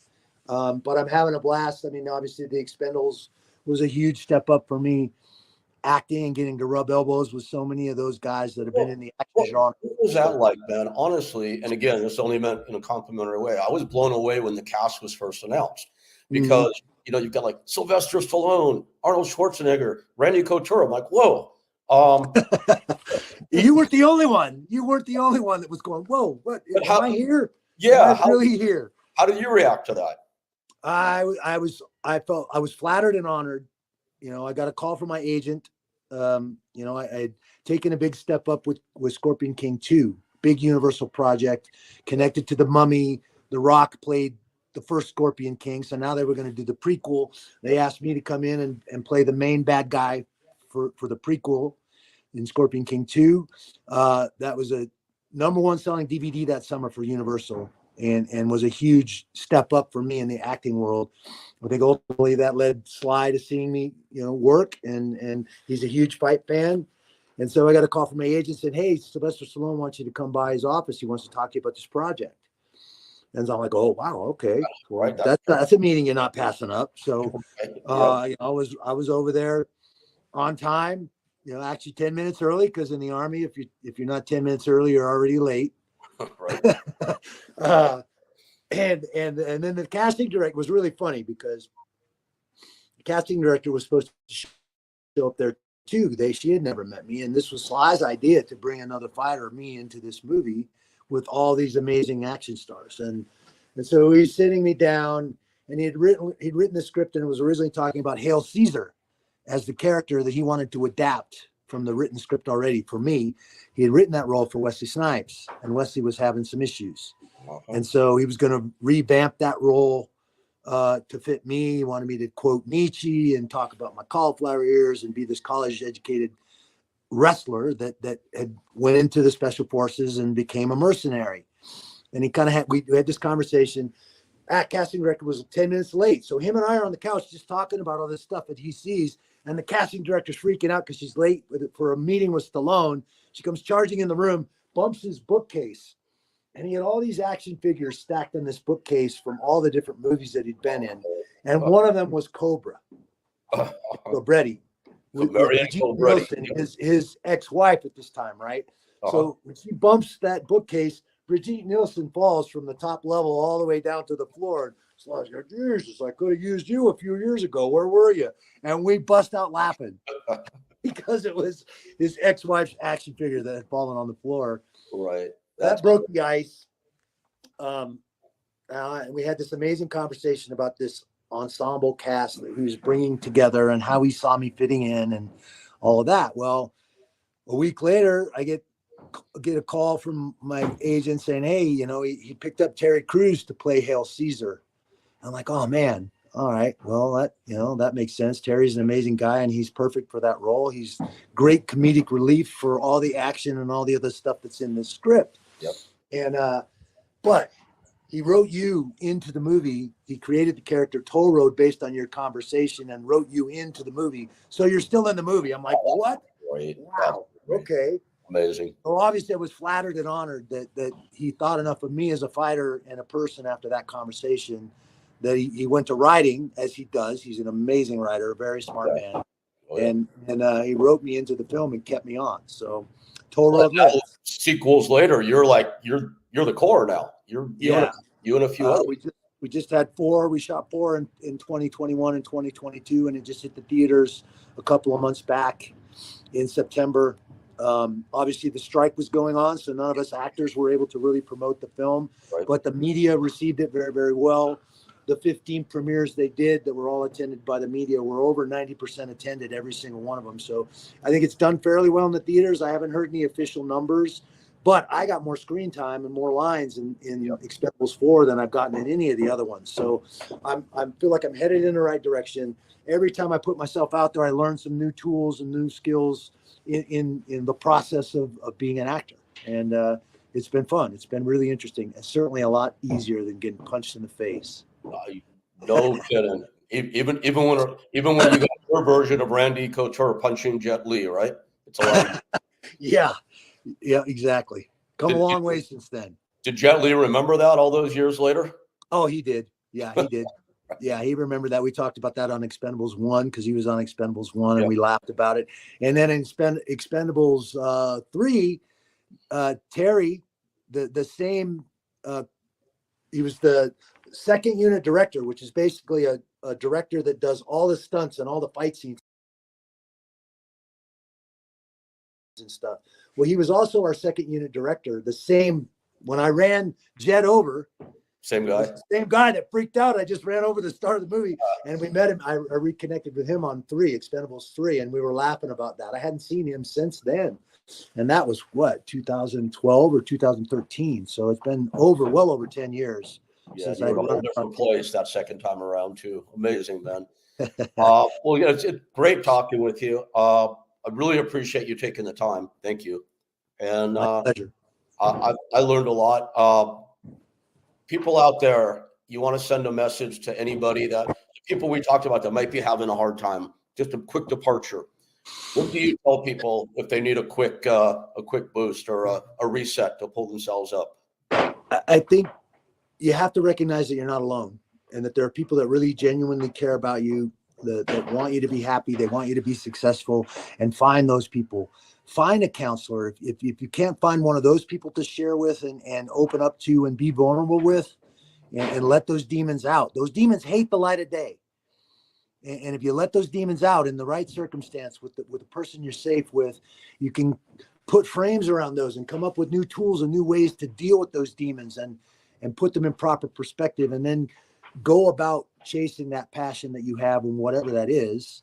[SPEAKER 2] But I'm having a blast. I mean, obviously The Expendables was a huge step up for me, acting and getting to rub elbows with so many of those guys that have been in the action genre.
[SPEAKER 1] What was that like, man? Honestly, and again, this only meant in a complimentary way. I was blown away when the cast was first announced, because you've got like Sylvester Stallone, Arnold Schwarzenegger, Randy Couture. I'm like, whoa.
[SPEAKER 2] You weren't the only one. You weren't the only one that was going, whoa, what? Am I here?
[SPEAKER 1] Yeah.
[SPEAKER 2] Am I really here?
[SPEAKER 1] How did you react to that?
[SPEAKER 2] I was flattered and honored. I got a call from my agent. I had taken a big step up with Scorpion King 2, big Universal project connected to The Mummy. The Rock played the first Scorpion King. So now they were going to do the prequel. They asked me to come in and play the main bad guy for the prequel in Scorpion King 2. That was a #1 selling DVD that summer for Universal, and was a huge step up for me in the acting world. I think ultimately that led Sly to seeing me, work, and he's a huge fight fan. And so I got a call from my agent, said, "Hey, Sylvester Stallone wants you to come by his office. He wants to talk to you about this project." And so I'm like, "Oh, wow, okay. Well, that's a meeting you're not passing up." So I was over there on time, actually 10 minutes early, because in the Army, if you're not 10 minutes early, you're already late.
[SPEAKER 1] Right.
[SPEAKER 2] And then the casting director was really funny, because the casting director was supposed to show up there too. She had never met me, and this was Sly's idea to bring another fighter, me, into this movie with all these amazing action stars. And so he's sitting me down, and he'd written the script, and it was originally talking about Hail Caesar as the character that he wanted to adapt from the written script already for me. He had written that role for Wesley Snipes, and Wesley was having some issues. And so he was going to revamp that role to fit me. He wanted me to quote Nietzsche and talk about my cauliflower ears and be this college-educated wrestler that had went into the special forces and became a mercenary. And he kind of we had this conversation. Casting director was 10 minutes late. So him and I are on the couch just talking about all this stuff that he sees. And the casting director's freaking out because she's late for a meeting with Stallone. She comes charging in the room, bumps his bookcase. And he had all these action figures stacked in this bookcase from all the different movies that he'd been in. And one of them was Cobra. Cobretti. Nielsen, his ex-wife at this time, right? So when she bumps that bookcase, Brigitte Nielsen falls from the top level all the way down to the floor. It's like, Jesus, I could have used you a few years ago. Where were you? And we bust out laughing because it was his ex-wife's action figure that had fallen on the floor.
[SPEAKER 1] Right.
[SPEAKER 2] That broke the ice. And we had this amazing conversation about this ensemble cast that he was bringing together and how he saw me fitting in and all of that. Well, a week later, I get a call from my agent saying, "Hey, he picked up Terry Crews to play Hail Caesar." I'm like, "Oh man, all right. Well, that makes sense. Terry's an amazing guy, and he's perfect for that role. He's great comedic relief for all the action and all the other stuff that's in this script."
[SPEAKER 1] Yep.
[SPEAKER 2] And but he wrote you into the movie. He created the character Toll Road based on your conversation and wrote you into the movie. So you're still in the movie. I'm like, what?
[SPEAKER 1] Right.
[SPEAKER 2] Wow. Okay.
[SPEAKER 1] Amazing.
[SPEAKER 2] So obviously I was flattered and honored that he thought enough of me as a fighter and a person after that conversation that he went to writing, as he does. He's an amazing writer, a very smart man. Oh, yeah. And he wrote me into the film and kept me on. So Toll Road.
[SPEAKER 1] Sequels later, you're the core now. You and a few others.
[SPEAKER 2] We just had 4. We shot 4 in 2021 and 2022, and it just hit the theaters a couple of months back in September. Obviously the strike was going on, so none of us actors were able to really promote the film, right. But the media received it very, very well. The 15 premieres they did that were all attended by the media were over 90% attended, every single one of them. So I think it's done fairly well in the theaters. I haven't heard any official numbers, But I got more screen time and more lines in Expendables 4 than I've gotten in any of the other ones. So I feel like I'm headed in the right direction. Every time I put myself out there, I learn some new tools and new skills in the process of being an actor. And it's been fun. It's been really interesting. And certainly a lot easier than getting punched in the face.
[SPEAKER 1] No kidding. Even when you got your version of Randy Couture punching Jet Li, right? It's a lot easier.
[SPEAKER 2] Yeah, exactly. Come a long way since then.
[SPEAKER 1] Did Jet Li remember that all those years later?
[SPEAKER 2] Oh, he did. Yeah, he did. Yeah, he remembered that. We talked about that on Expendables 1 because he was on Expendables 1 and we laughed about it. And then in Expendables 3, Terry, the same, he was the second unit director, which is basically a director that does all the stunts and all the fight scenes and stuff. Well, he was also our second unit director. The same, when I ran Jet over,
[SPEAKER 1] same guy.
[SPEAKER 2] Same guy that freaked out. I just ran over the start of the movie and we met him. I reconnected with him on Expendables 3, and we were laughing about that. I hadn't seen him since then. And that was what, 2012 or 2013. So it's been well over 10 years.
[SPEAKER 1] Yeah, since you were in a different place that second time around too. Amazing, man. Well, yeah, it's great talking with you. I really appreciate you taking the time. Thank you. And
[SPEAKER 2] my pleasure.
[SPEAKER 1] I learned a lot. People out there, you want to send a message to anybody people we talked about that might be having a hard time, just a quick departure. What do you tell people if they need a quick boost or a reset to pull themselves up?
[SPEAKER 2] I think you have to recognize that you're not alone and that there are people that really genuinely care about you, that want you to be happy. They want you to be successful, and find those people. Find a counselor. If you can't find one of those people to share with and open up to and be vulnerable with, and let those demons out. Those demons hate the light of day. And if you let those demons out in the right circumstance with the person you're safe with, you can put frames around those and come up with new tools and new ways to deal with those demons and put them in proper perspective, and then go about chasing that passion that you have and whatever that is,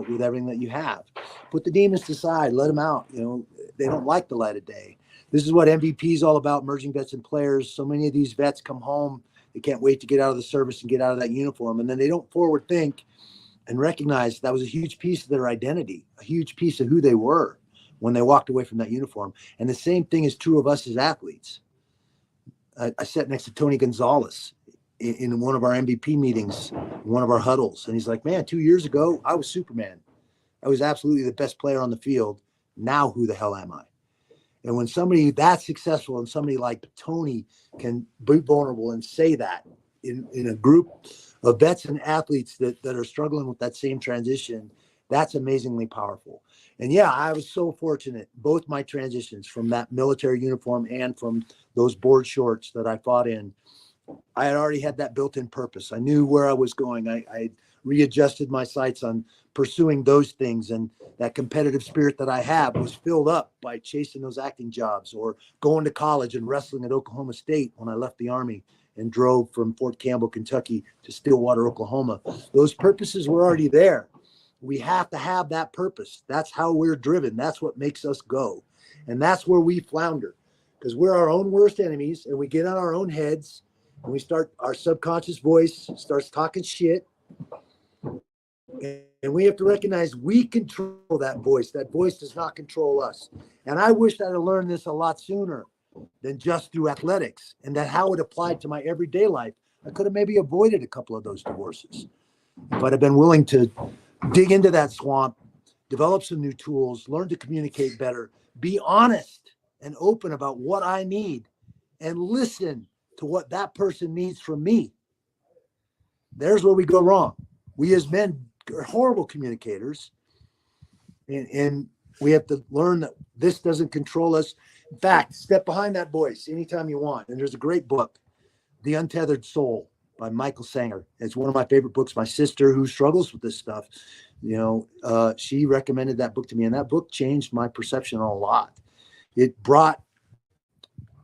[SPEAKER 2] with everything that you have. Put the demons aside, let them out. They don't like the light of day. This is what MVP is all about, merging vets and players. So many of these vets come home, they can't wait to get out of the service and get out of that uniform. And then they don't forward think and recognize that was a huge piece of their identity, a huge piece of who they were when they walked away from that uniform. And the same thing is true of us as athletes. I sat next to Tony Gonzalez in one of our MVP meetings, one of our huddles. And he's like, man, 2 years ago, I was Superman. I was absolutely the best player on the field. Now, who the hell am I? And when somebody that successful and somebody like Tony can be vulnerable and say that in a group of vets and athletes that are struggling with that same transition, that's amazingly powerful. And yeah, I was so fortunate, both my transitions from that military uniform and from those board shorts that I fought in, I had already had that built-in purpose. I knew where I was going. I readjusted my sights on pursuing those things, and that competitive spirit that I have was filled up by chasing those acting jobs or going to college and wrestling at Oklahoma State when I left the Army and drove from Fort Campbell, Kentucky to Stillwater, Oklahoma. Those purposes were already there. We have to have that purpose. That's how we're driven. That's what makes us go. And that's where we flounder, because we're our own worst enemies, and we get on our own heads, and we start, our subconscious voice starts talking shit. And we have to recognize we control that voice. That voice does not control us. And I wish I'd have learned this a lot sooner than just through athletics, and that how it applied to my everyday life. I could have maybe avoided a couple of those divorces, but I've been willing to dig into that swamp, develop some new tools, learn to communicate better, be honest and open about what I need, and listen to what that person needs from me. There's where we go wrong. We as men are horrible communicators, and we have to learn that this doesn't control us. In fact, step behind that voice anytime you want. And there's a great book, The Untethered Soul by Michael Sanger. It's one of my favorite books. My sister, who struggles with this stuff, she recommended that book to me, and that book changed my perception a lot. It brought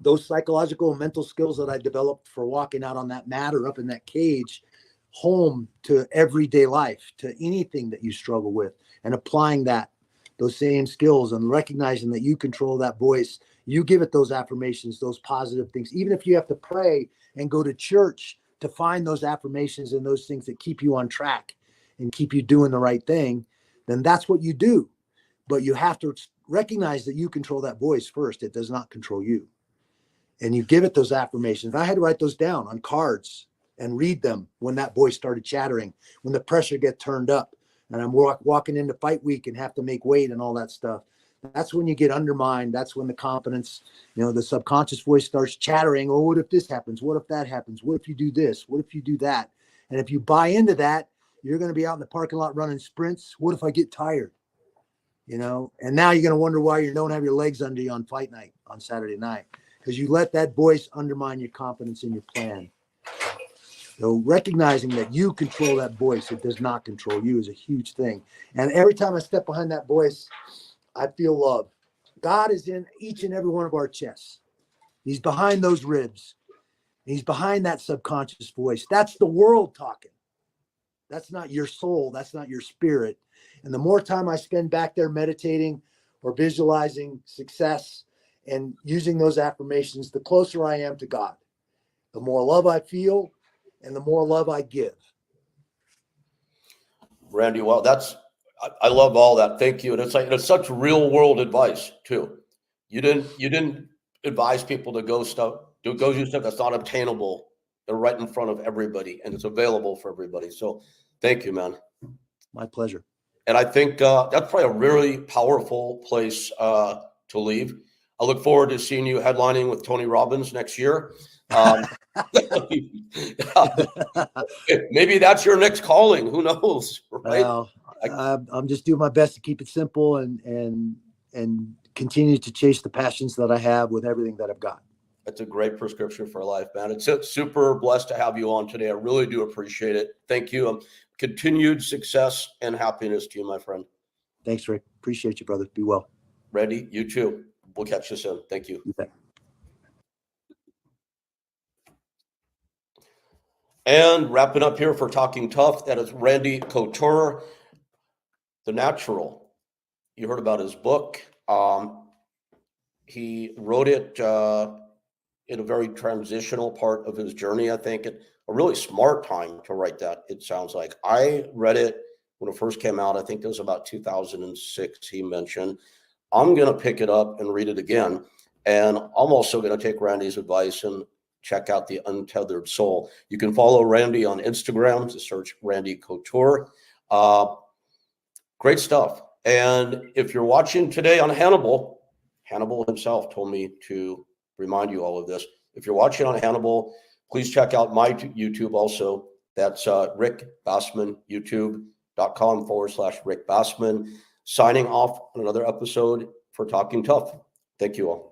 [SPEAKER 2] those psychological and mental skills that I developed for walking out on that mat or up in that cage home to everyday life, to anything that you struggle with, and applying those same skills and recognizing that you control that voice. You give it those affirmations, those positive things, even if you have to pray and go to church to find those affirmations and those things that keep you on track and keep you doing the right thing, then that's what you do. But you have to recognize that you control that voice first. It does not control you. And you give it those affirmations. I had to write those down on cards and read them when that voice started chattering, when the pressure get turned up and I'm walking into fight week and have to make weight and all that stuff. That's when you get undermined. That's when the confidence, the subconscious voice starts chattering. Oh, what if this happens? What if that happens? What if you do this? What if you do that? And if you buy into that, you're going to be out in the parking lot running sprints. What if I get tired? And now you're going to wonder why you don't have your legs under you on fight night on Saturday night, because you let that voice undermine your confidence in your plan. So recognizing that you control that voice, it does not control you, is a huge thing. And every time I step behind that voice, I feel love. God is in each and every one of our chests. He's behind those ribs. He's behind that subconscious voice. That's the world talking. That's not your soul. That's not your spirit. And the more time I spend back there meditating or visualizing success and using those affirmations, the closer I am to God. The more love I feel and the more love I give.
[SPEAKER 1] Randy, well, I love all that. Thank you. And it's such real world advice too. You didn't advise people to go do stuff that's not obtainable. They're right in front of everybody and it's available for everybody. So thank you, man.
[SPEAKER 2] My pleasure.
[SPEAKER 1] And I think that's probably a really powerful place to leave. I look forward to seeing you headlining with Tony Robbins next year. Maybe that's your next calling. Who knows? Right?
[SPEAKER 2] Well, I'm just doing my best to keep it simple and continue to chase the passions that I have with everything that I've got.
[SPEAKER 1] That's a great prescription for life, man. It's super blessed to have you on today. I really do appreciate it. Thank you. Continued success and happiness to you, my friend.
[SPEAKER 2] Thanks, Rick. Appreciate you, brother. Be well.
[SPEAKER 1] Randy, you too. We'll catch you soon. Thank you.
[SPEAKER 2] You bet.
[SPEAKER 1] And wrapping up here for Talking Tough, that is Randy Couture, The Natural. You heard about his book. He wrote it in a very transitional part of his journey, I think. A really smart time to write that, it sounds like. I read it when it first came out. I think it was about 2006, he mentioned. I'm going to pick it up and read it again. And I'm also going to take Randy's advice and check out The Untethered Soul. You can follow Randy on Instagram to search Randy Couture. Great stuff. And if you're watching today on Hannibal himself told me to remind you all of this. If you're watching on Hannibal, please check out my YouTube also. That's Rick Bassman, youtube.com/Rick Bassman. Signing off on another episode for Talking Tough. Thank you all.